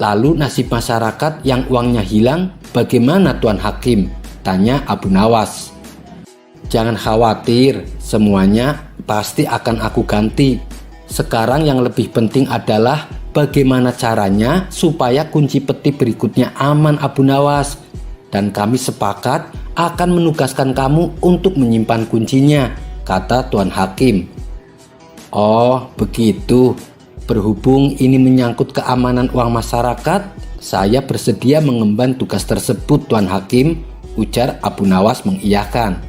"Lalu nasib masyarakat yang uangnya hilang bagaimana Tuan Hakim?" tanya Abu Nawas. "Jangan khawatir, semuanya pasti akan aku ganti. Sekarang yang lebih penting adalah bagaimana caranya supaya kunci peti berikutnya aman Abu Nawas. Dan kami sepakat akan menugaskan kamu untuk menyimpan kuncinya," kata Tuan Hakim. "Oh begitu, berhubung ini menyangkut keamanan uang masyarakat, saya bersedia mengemban tugas tersebut Tuan Hakim," ujar Abu Nawas mengiyakan.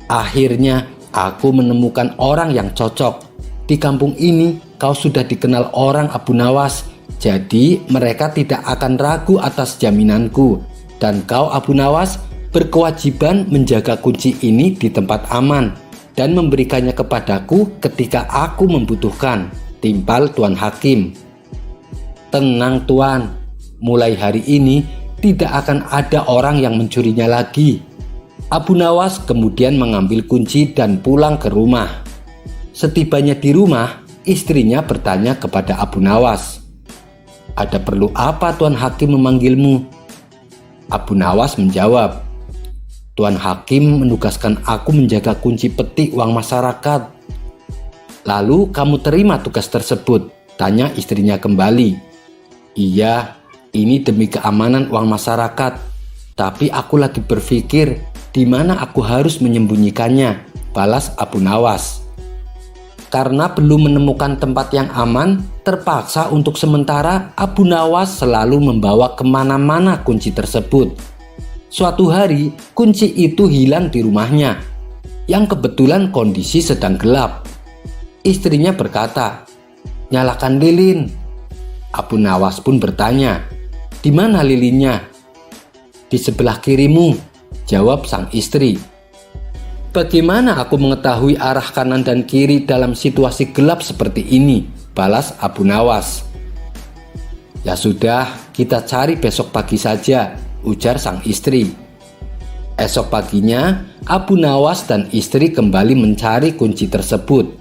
"Akhirnya aku menemukan orang yang cocok. Di kampung ini kau sudah dikenal orang Abu Nawas, jadi mereka tidak akan ragu atas jaminanku. Dan kau Abu Nawas berkewajiban menjaga kunci ini di tempat aman dan memberikannya kepadaku ketika aku membutuhkan," timpal Tuan Hakim. "Tenang Tuan, mulai hari ini tidak akan ada orang yang mencurinya lagi." Abu Nawas kemudian mengambil kunci dan pulang ke rumah. Setibanya di rumah, istrinya bertanya kepada Abu Nawas, "Ada perlu apa Tuan Hakim memanggilmu?" Abu Nawas menjawab, "Tuan Hakim menugaskan aku menjaga kunci peti uang masyarakat." Lalu kamu terima tugas tersebut? Tanya istrinya kembali. Iya, ini demi keamanan uang masyarakat. Tapi aku lagi berpikir di mana aku harus menyembunyikannya, balas Abu Nawas. Karena belum menemukan tempat yang aman, terpaksa untuk sementara Abu Nawas selalu membawa kemana-mana kunci tersebut. Suatu hari, kunci itu hilang di rumahnya, yang kebetulan kondisi sedang gelap. Istrinya berkata, "Nyalakan lilin." Abu Nawas pun bertanya, "Di mana lilinnya?" "Di sebelah kirimu," jawab sang istri. "Bagaimana aku mengetahui arah kanan dan kiri dalam situasi gelap seperti ini?" balas Abu Nawas. "Ya sudah, kita cari besok pagi saja," ujar sang istri. Esok paginya, Abu Nawas dan istri kembali mencari kunci tersebut.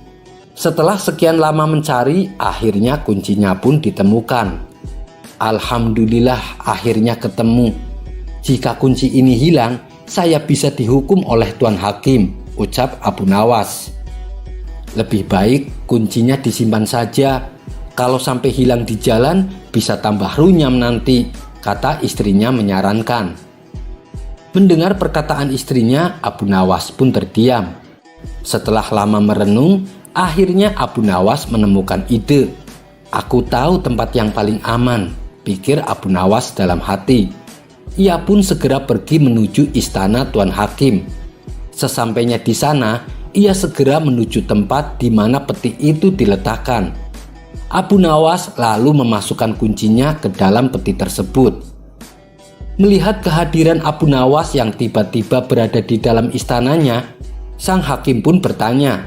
Setelah sekian lama mencari, akhirnya kuncinya pun ditemukan. "Alhamdulillah, akhirnya ketemu. Jika kunci ini hilang, saya bisa dihukum oleh Tuan Hakim," ucap Abu Nawas. "Lebih baik kuncinya disimpan saja. Kalau sampai hilang di jalan, bisa tambah runyam nanti," kata istrinya menyarankan. Mendengar perkataan istrinya, Abu Nawas pun terdiam. Setelah lama merenung, akhirnya Abu Nawas menemukan ide. "Aku tahu tempat yang paling aman," pikir Abu Nawas dalam hati. Ia pun segera pergi menuju istana Tuan Hakim. Sesampainya di sana, ia segera menuju tempat di mana peti itu diletakkan. Abu Nawas lalu memasukkan kuncinya ke dalam peti tersebut. Melihat kehadiran Abu Nawas yang tiba-tiba berada di dalam istananya, sang hakim pun bertanya,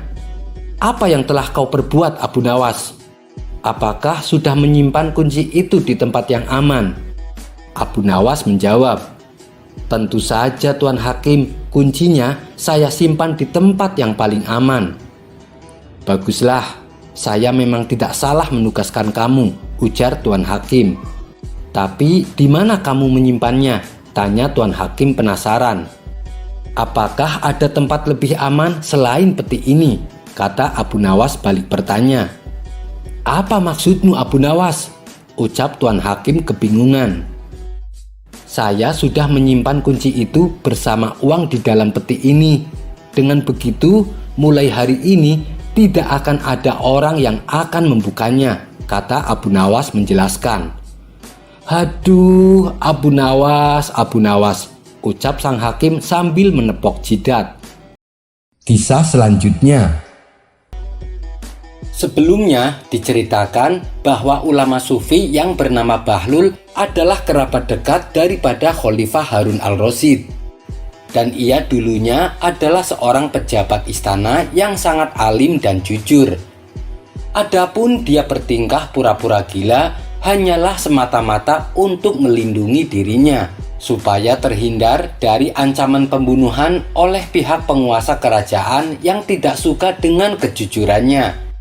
"Apa yang telah kau perbuat, Abu Nawas? Apakah sudah menyimpan kunci itu di tempat yang aman?" Abu Nawas menjawab, "Tentu saja Tuan Hakim, kuncinya saya simpan di tempat yang paling aman." "Baguslah, saya memang tidak salah menugaskan kamu," ujar Tuan Hakim. "Tapi di mana kamu menyimpannya?" tanya Tuan Hakim penasaran. "Apakah ada tempat lebih aman selain peti ini?" kata Abu Nawas balik bertanya. "Apa maksudmu, Abu Nawas?" ucap Tuan Hakim kebingungan. "Saya sudah menyimpan kunci itu bersama uang di dalam peti ini. Dengan begitu, mulai hari ini tidak akan ada orang yang akan membukanya," kata Abu Nawas menjelaskan. "Haduh, Abu Nawas, ucap sang hakim sambil menepok jidat. Kisah selanjutnya. Sebelumnya diceritakan bahwa ulama sufi yang bernama Bahlul adalah kerabat dekat daripada Khalifah Harun al-Rasyid. Dan ia dulunya adalah seorang pejabat istana yang sangat alim dan jujur. Adapun dia bertingkah pura-pura gila hanyalah semata-mata untuk melindungi dirinya, supaya terhindar dari ancaman pembunuhan oleh pihak penguasa kerajaan yang tidak suka dengan kejujurannya.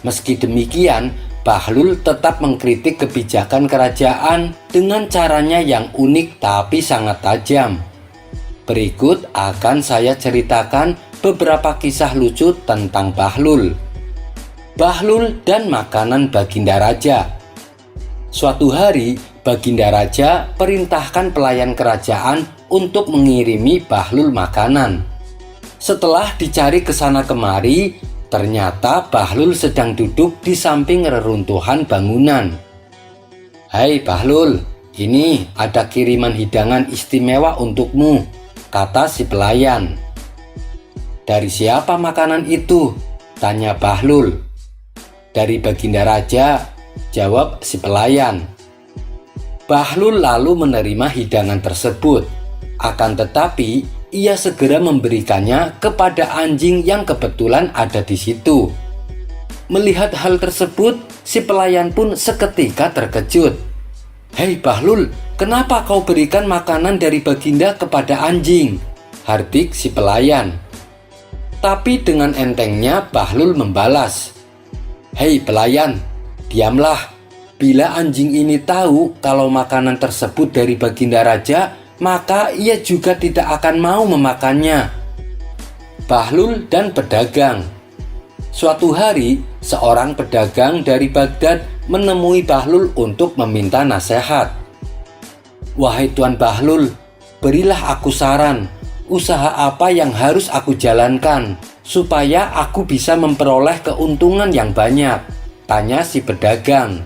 Meski demikian, Bahlul tetap mengkritik kebijakan kerajaan dengan caranya yang unik tapi sangat tajam. Berikut akan saya ceritakan beberapa kisah lucu tentang Bahlul. Bahlul dan makanan Baginda Raja. Suatu hari, Baginda Raja perintahkan pelayan kerajaan untuk mengirimi Bahlul makanan. Setelah dicari ke sana kemari, ternyata Bahlul sedang duduk di samping reruntuhan bangunan. "Hai Bahlul, ini ada kiriman hidangan istimewa untukmu," kata si pelayan. "Dari siapa makanan itu?" tanya Bahlul. "Dari Baginda Raja," jawab si pelayan. Bahlul lalu menerima hidangan tersebut. Akan tetapi, ia segera memberikannya kepada anjing yang kebetulan ada di situ. Melihat hal tersebut, si pelayan pun seketika terkejut. "Hei Bahlul, kenapa kau berikan makanan dari Baginda kepada anjing?" hardik si pelayan. Tapi dengan entengnya Bahlul membalas, "Hei pelayan, diamlah. Bila anjing ini tahu kalau makanan tersebut dari Baginda Raja, maka ia juga tidak akan mau memakannya." Bahlul dan pedagang. Suatu hari, seorang pedagang dari Baghdad menemui Bahlul untuk meminta nasihat. "Wahai Tuan Bahlul, berilah aku saran, usaha apa yang harus aku jalankan supaya aku bisa memperoleh keuntungan yang banyak?" tanya si pedagang.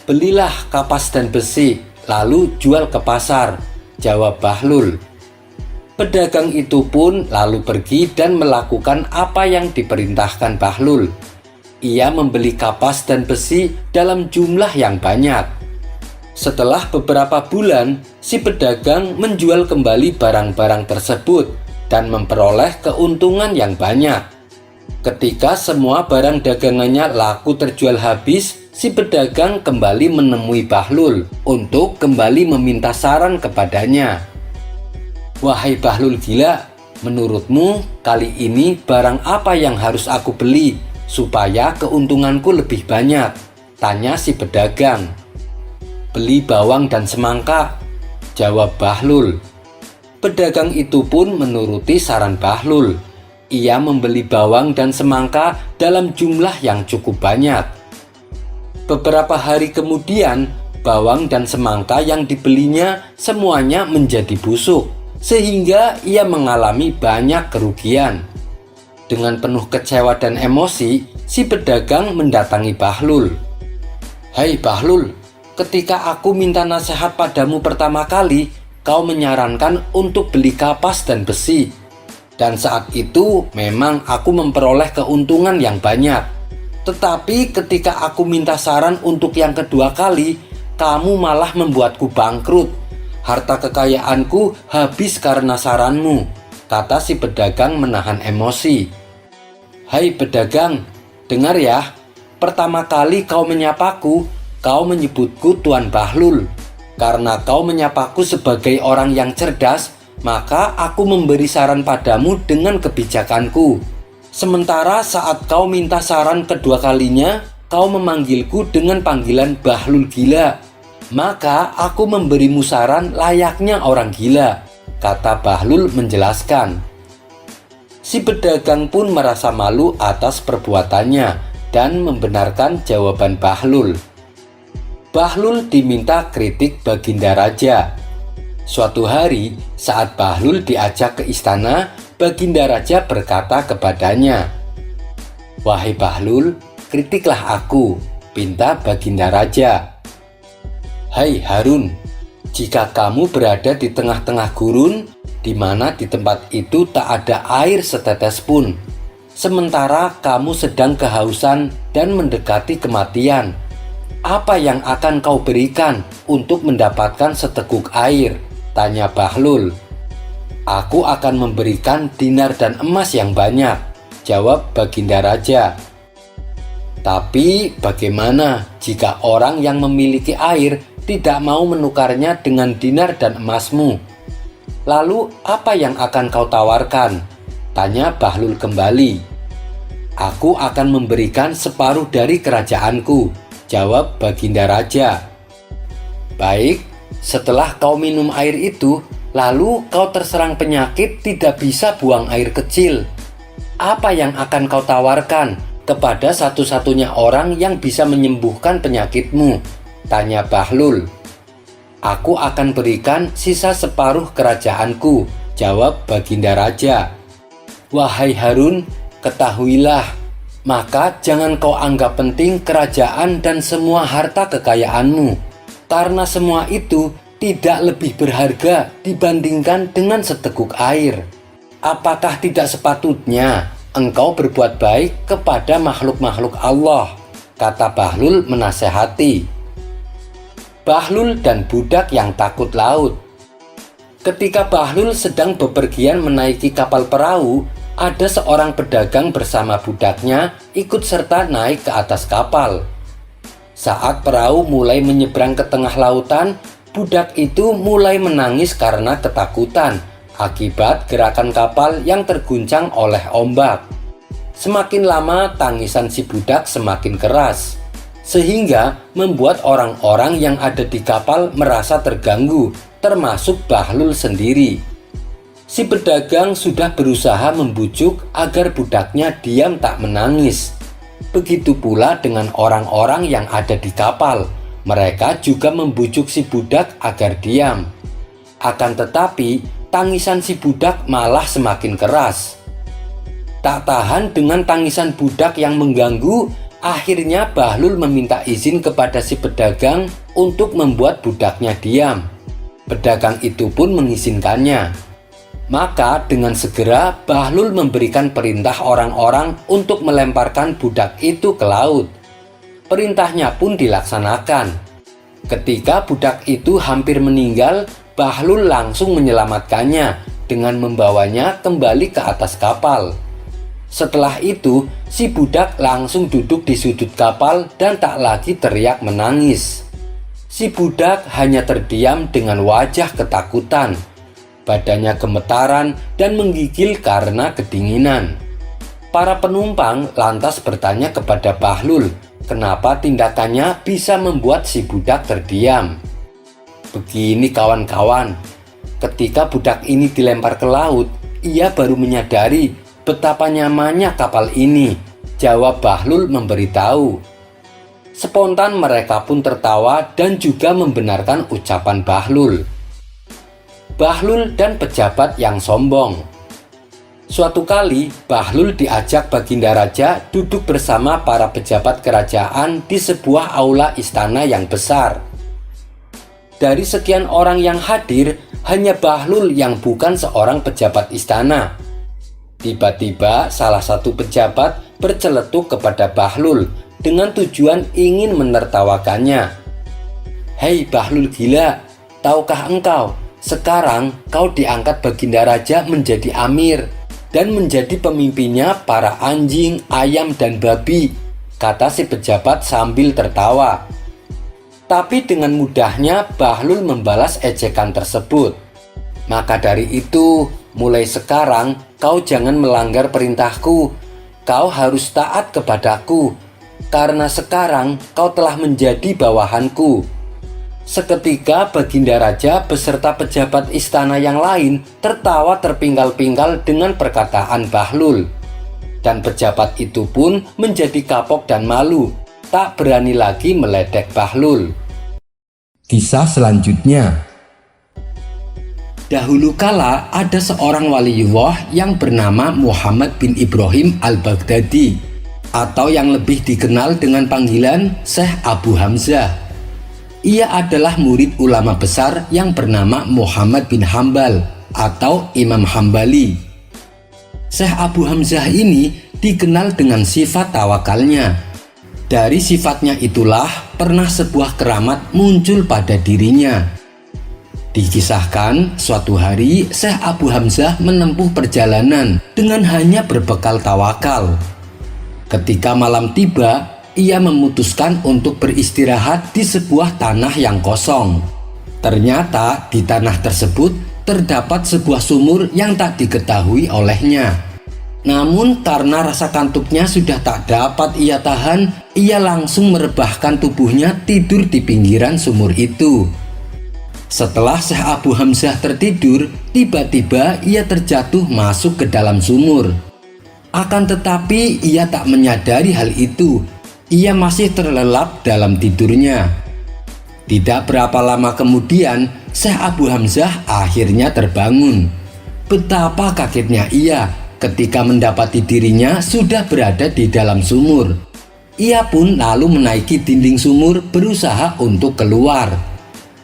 "Belilah kapas dan besi, lalu jual ke pasar," jawab Bahlul. Pedagang itu pun lalu pergi dan melakukan apa yang diperintahkan Bahlul. Ia membeli kapas dan besi dalam jumlah yang banyak. Setelah beberapa bulan, si pedagang menjual kembali barang-barang tersebut dan memperoleh keuntungan yang banyak. Ketika semua barang dagangannya laku terjual habis, si pedagang kembali menemui Bahlul untuk kembali meminta saran kepadanya. "Wahai Bahlul gila, menurutmu kali ini barang apa yang harus aku beli supaya keuntunganku lebih banyak?" tanya si pedagang. "Beli bawang dan semangka," jawab Bahlul. Pedagang itu pun menuruti saran Bahlul. Ia membeli bawang dan semangka dalam jumlah yang cukup banyak. Beberapa hari kemudian, bawang dan semangka yang dibelinya semuanya menjadi busuk, sehingga ia mengalami banyak kerugian. Dengan penuh kecewa dan emosi, si pedagang mendatangi Bahlul. "Hai Bahlul, ketika aku minta nasihat padamu pertama kali, kau menyarankan untuk beli kapas dan besi. Dan saat itu memang aku memperoleh keuntungan yang banyak. Tetapi ketika aku minta saran untuk yang kedua kali, kamu malah membuatku bangkrut. Harta kekayaanku habis karena saranmu," kata si pedagang menahan emosi. "Hai pedagang, dengar ya. Pertama kali kau menyapaku, kau menyebutku Tuan Bahlul. Karena kau menyapaku sebagai orang yang cerdas, maka aku memberi saran padamu dengan kebijakanku. Sementara saat kau minta saran kedua kalinya, kau memanggilku dengan panggilan Bahlul gila. Maka aku memberimu saran layaknya orang gila," kata Bahlul menjelaskan. Si pedagang pun merasa malu atas perbuatannya dan membenarkan jawaban Bahlul. Bahlul diminta kritik Baginda Raja. Suatu hari, saat Bahlul diajak ke istana, Baginda Raja berkata kepadanya, "Wahai Bahlul, kritiklah aku," pinta Baginda Raja. "Hai Harun, jika kamu berada di tengah-tengah gurun, di mana di tempat itu tak ada air setetes pun, sementara kamu sedang kehausan dan mendekati kematian, apa yang akan kau berikan untuk mendapatkan seteguk air?" tanya Bahlul. "Aku akan memberikan dinar dan emas yang banyak," jawab Baginda Raja. "Tapi bagaimana jika orang yang memiliki air tidak mau menukarnya dengan dinar dan emasmu? Lalu apa yang akan kau tawarkan?" tanya Bahlul kembali. "Aku akan memberikan separuh dari kerajaanku," jawab Baginda Raja. "Baik, setelah kau minum air itu, lalu kau terserang penyakit tidak bisa buang air kecil. Apa yang akan kau tawarkan kepada satu-satunya orang yang bisa menyembuhkan penyakitmu?" tanya Bahlul. "Aku akan berikan sisa separuh kerajaanku," jawab Baginda Raja. "Wahai Harun, ketahuilah, maka jangan kau anggap penting kerajaan dan semua harta kekayaanmu, karena semua itu tidak lebih berharga dibandingkan dengan seteguk air. Apakah tidak sepatutnya engkau berbuat baik kepada makhluk-makhluk Allah?" kata Bahlul menasehati. Bahlul dan budak yang takut laut. Ketika Bahlul sedang bepergian menaiki kapal perahu, ada seorang pedagang bersama budaknya ikut serta naik ke atas kapal. Saat perahu mulai menyeberang ke tengah lautan, budak itu mulai menangis karena ketakutan akibat gerakan kapal yang terguncang oleh ombak. Semakin lama tangisan si budak semakin keras, sehingga membuat orang-orang yang ada di kapal merasa terganggu, termasuk Bahlul sendiri. Si pedagang sudah berusaha membujuk agar budaknya diam tak menangis. Begitu pula dengan orang-orang yang ada di kapal. Mereka juga membujuk si budak agar diam. Akan tetapi, tangisan si budak malah semakin keras. Tak tahan dengan tangisan budak yang mengganggu, akhirnya Bahlul meminta izin kepada si pedagang untuk membuat budaknya diam. Pedagang itu pun mengizinkannya. Maka dengan segera Bahlul memberikan perintah orang-orang untuk melemparkan budak itu ke laut. Perintahnya pun dilaksanakan. Ketika budak itu hampir meninggal, Bahlul langsung menyelamatkannya dengan membawanya kembali ke atas kapal. Setelah itu, si budak langsung duduk di sudut kapal dan tak lagi teriak menangis. Si budak hanya terdiam dengan wajah ketakutan. Badannya gemetaran dan menggigil karena kedinginan. Para penumpang lantas bertanya kepada Bahlul, kenapa tindakannya bisa membuat si budak terdiam. Begini kawan-kawan, ketika budak ini dilempar ke laut, ia baru menyadari betapa nyamannya kapal ini. Jawab Bahlul memberitahu. Spontan mereka pun tertawa dan juga membenarkan ucapan Bahlul. Bahlul dan pejabat yang sombong. Suatu kali, Bahlul diajak Baginda Raja duduk bersama para pejabat kerajaan di sebuah aula istana yang besar. Dari sekian orang yang hadir, hanya Bahlul yang bukan seorang pejabat istana. Tiba-tiba salah satu pejabat berceletuk kepada Bahlul dengan tujuan ingin menertawakannya. "Hei Bahlul gila, tahukah engkau? Sekarang kau diangkat Baginda Raja menjadi amir dan menjadi pemimpinnya para anjing, ayam, dan babi," kata si pejabat sambil tertawa. Tapi dengan mudahnya Bahlul membalas ejekan tersebut. "Maka dari itu, mulai sekarang kau jangan melanggar perintahku. Kau harus taat kepadaku, karena sekarang kau telah menjadi bawahanku." Seketika Baginda Raja beserta pejabat istana yang lain tertawa terpinggal-pinggal dengan perkataan Bahlul. Dan pejabat itu pun menjadi kapok dan malu, tak berani lagi meledek Bahlul. Kisah selanjutnya. Dahulu kala ada seorang waliullah yang bernama Muhammad bin Ibrahim al-Baghdadi, atau yang lebih dikenal dengan panggilan Syekh Abu Hamzah. Ia adalah murid ulama besar yang bernama Muhammad bin Hambal atau Imam Hambali. Syekh Abu Hamzah ini dikenal dengan sifat tawakalnya. Dari sifatnya itulah pernah sebuah keramat muncul pada dirinya. Dikisahkan suatu hari Syekh Abu Hamzah menempuh perjalanan dengan hanya berbekal tawakal. Ketika malam tiba, ia memutuskan untuk beristirahat di sebuah tanah yang kosong. Ternyata di tanah tersebut terdapat sebuah sumur yang tak diketahui olehnya. Namun karena rasa kantuknya sudah tak dapat ia tahan, ia langsung merebahkan tubuhnya tidur di pinggiran sumur itu. Setelah Syekh Abu Hamzah tertidur, tiba-tiba ia terjatuh masuk ke dalam sumur. Akan tetapi ia tak menyadari hal itu. Ia masih terlelap dalam tidurnya. Tidak berapa lama kemudian, Syekh Abu Hamzah akhirnya terbangun. Betapa kagetnya ia ketika mendapati dirinya sudah berada di dalam sumur. Ia pun lalu menaiki dinding sumur berusaha untuk keluar.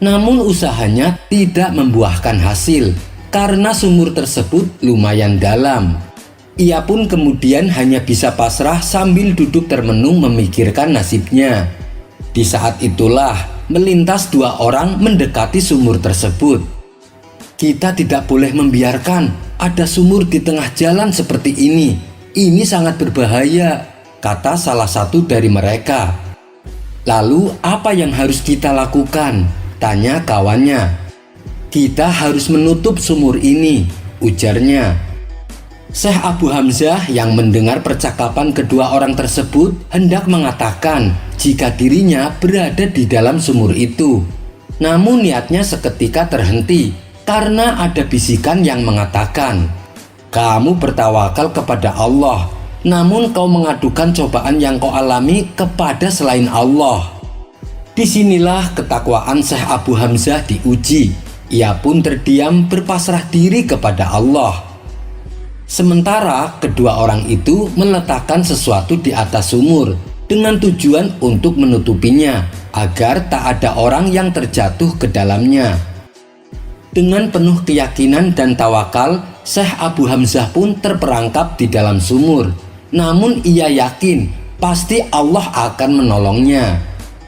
Namun usahanya tidak membuahkan hasil karena sumur tersebut lumayan dalam. Ia pun kemudian hanya bisa pasrah sambil duduk termenung memikirkan nasibnya. Di saat itulah melintas dua orang mendekati sumur tersebut. "Kita tidak boleh membiarkan ada sumur di tengah jalan seperti ini. Ini sangat berbahaya," kata salah satu dari mereka. "Lalu apa yang harus kita lakukan?" tanya kawannya. "Kita harus menutup sumur ini," ujarnya. Syekh Abu Hamzah yang mendengar percakapan kedua orang tersebut hendak mengatakan jika dirinya berada di dalam sumur itu. Namun niatnya seketika terhenti karena ada bisikan yang mengatakan, "Kamu bertawakal kepada Allah, namun kau mengadukan cobaan yang kau alami kepada selain Allah." Disinilah ketakwaan Syekh Abu Hamzah diuji. Ia pun terdiam berpasrah diri kepada Allah. Sementara kedua orang itu meletakkan sesuatu di atas sumur dengan tujuan untuk menutupinya agar tak ada orang yang terjatuh ke dalamnya. Dengan penuh keyakinan dan tawakal, Syekh Abu Hamzah pun terperangkap di dalam sumur. Namun ia yakin pasti Allah akan menolongnya.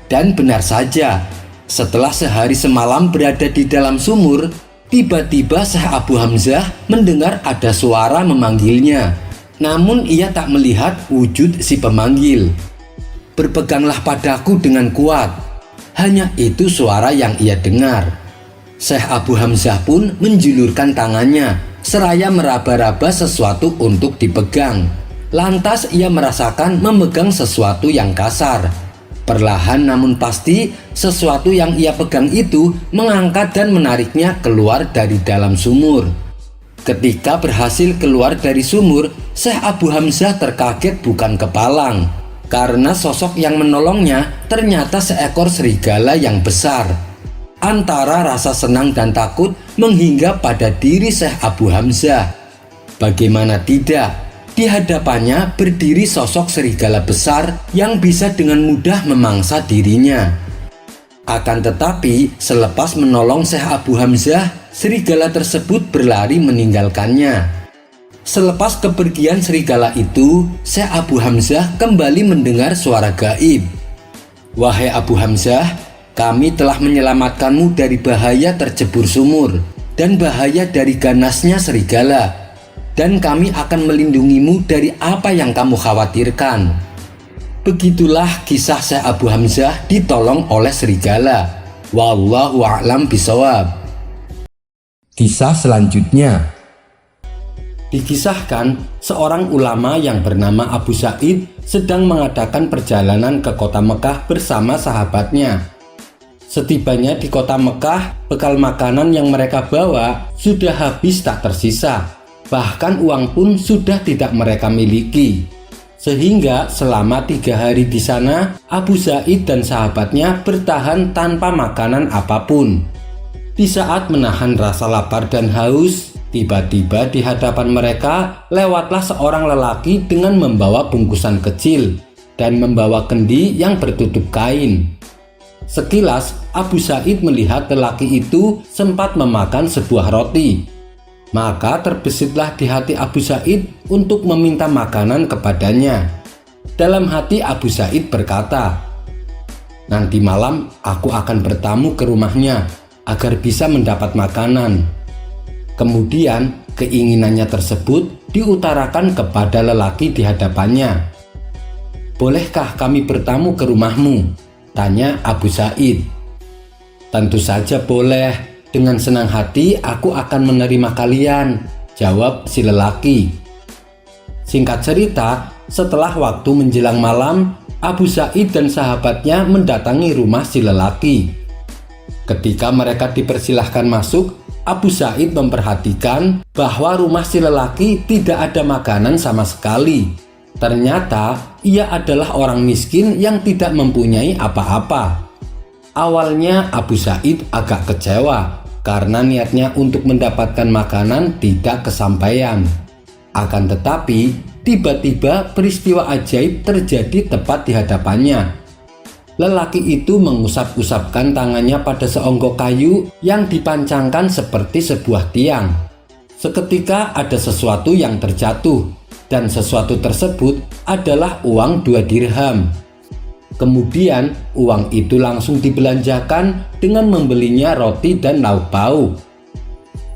Dan benar saja, setelah sehari semalam berada di dalam sumur, tiba-tiba Syekh Abu Hamzah mendengar ada suara memanggilnya. Namun ia tak melihat wujud si pemanggil. "Berpeganglah padaku dengan kuat." Hanya itu suara yang ia dengar. Syekh Abu Hamzah pun menjulurkan tangannya seraya meraba-raba sesuatu untuk dipegang. Lantas ia merasakan memegang sesuatu yang kasar. Perlahan namun pasti, sesuatu yang ia pegang itu mengangkat dan menariknya keluar dari dalam sumur. Ketika berhasil keluar dari sumur, Syekh Abu Hamzah terkaget bukan kepalang, karena sosok yang menolongnya ternyata seekor serigala yang besar. Antara rasa senang dan takut menghinggap pada diri Syekh Abu Hamzah. Bagaimana tidak? Di hadapannya berdiri sosok serigala besar yang bisa dengan mudah memangsa dirinya. Akan tetapi, selepas menolong Syekh Abu Hamzah, serigala tersebut berlari meninggalkannya. Selepas kepergian serigala itu, Syekh Abu Hamzah kembali mendengar suara gaib. "Wahai Abu Hamzah, kami telah menyelamatkanmu dari bahaya tercebur sumur dan bahaya dari ganasnya serigala. Dan kami akan melindungimu dari apa yang kamu khawatirkan." Begitulah kisah Syekh Abu Hamzah ditolong oleh serigala. Wallahu a'lam bishawab. Kisah selanjutnya. Dikisahkan seorang ulama yang bernama Abu Sa'id sedang mengadakan perjalanan ke kota Mekah bersama sahabatnya. Setibanya di kota Mekah, bekal makanan yang mereka bawa sudah habis tak tersisa. Bahkan uang pun sudah tidak mereka miliki. Sehingga selama 3 hari di sana, Abu Sa'id dan sahabatnya bertahan tanpa makanan apapun. Di saat menahan rasa lapar dan haus, tiba-tiba di hadapan mereka lewatlah seorang lelaki dengan membawa bungkusan kecil dan membawa kendi yang bertutup kain. Sekilas Abu Sa'id melihat lelaki itu sempat memakan sebuah roti. Maka terbesitlah di hati Abu Sa'id untuk meminta makanan kepadanya. Dalam hati Abu Sa'id berkata, "Nanti malam aku akan bertamu ke rumahnya agar bisa mendapat makanan." Kemudian keinginannya tersebut diutarakan kepada lelaki di hadapannya. "Bolehkah kami bertamu ke rumahmu?" tanya Abu Sa'id. "Tentu saja boleh. Dengan senang hati aku akan menerima kalian," jawab si lelaki. Singkat cerita, setelah waktu menjelang malam, Abu Sa'id dan sahabatnya mendatangi rumah si lelaki. Ketika mereka dipersilahkan masuk, Abu Sa'id memperhatikan bahwa rumah si lelaki tidak ada makanan sama sekali. Ternyata ia adalah orang miskin yang tidak mempunyai apa-apa. Awalnya Abu Sa'id agak kecewa karena niatnya untuk mendapatkan makanan tidak kesampaian. Akan tetapi, tiba-tiba peristiwa ajaib terjadi tepat di hadapannya. Lelaki itu mengusap-usapkan tangannya pada seonggok kayu yang dipancangkan seperti sebuah tiang. Seketika ada sesuatu yang terjatuh, dan sesuatu tersebut adalah uang 2 dirham. Kemudian uang itu langsung dibelanjakan dengan membelinya roti dan lauk pauk.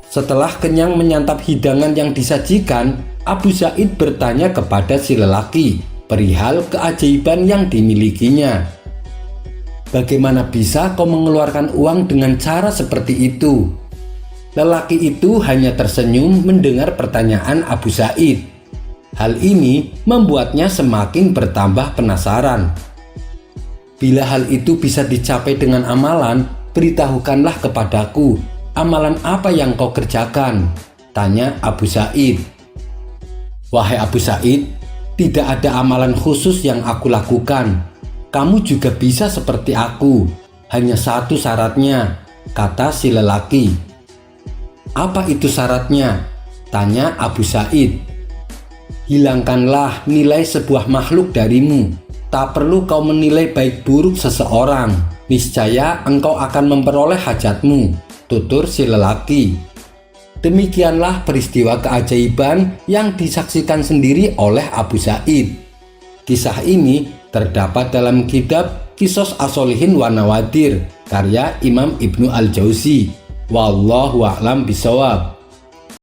Setelah kenyang menyantap hidangan yang disajikan, Abu Sa'id bertanya kepada si lelaki perihal keajaiban yang dimilikinya. "Bagaimana bisa kau mengeluarkan uang dengan cara seperti itu?" Lelaki itu hanya tersenyum mendengar pertanyaan Abu Sa'id. Hal ini membuatnya semakin bertambah penasaran. "Bila hal itu bisa dicapai dengan amalan, beritahukanlah kepadaku, amalan apa yang kau kerjakan? Tanya Abu Sa'id. Wahai Abu Sa'id, tidak ada amalan khusus yang aku lakukan. Kamu juga bisa seperti aku. Hanya satu syaratnya, kata si lelaki. Apa itu syaratnya? Tanya Abu Sa'id. Hilangkanlah nilai sebuah makhluk darimu. Tak perlu kau menilai baik buruk seseorang. Niscaya engkau akan memperoleh hajatmu, tutur si lelaki. Demikianlah peristiwa keajaiban yang disaksikan sendiri oleh Abu Sa'id. Kisah ini terdapat dalam kitab Qisas As-Sholihin wa Nawadir karya Imam Ibnu Al-Jauzi. Wallahu a'lam bishawab.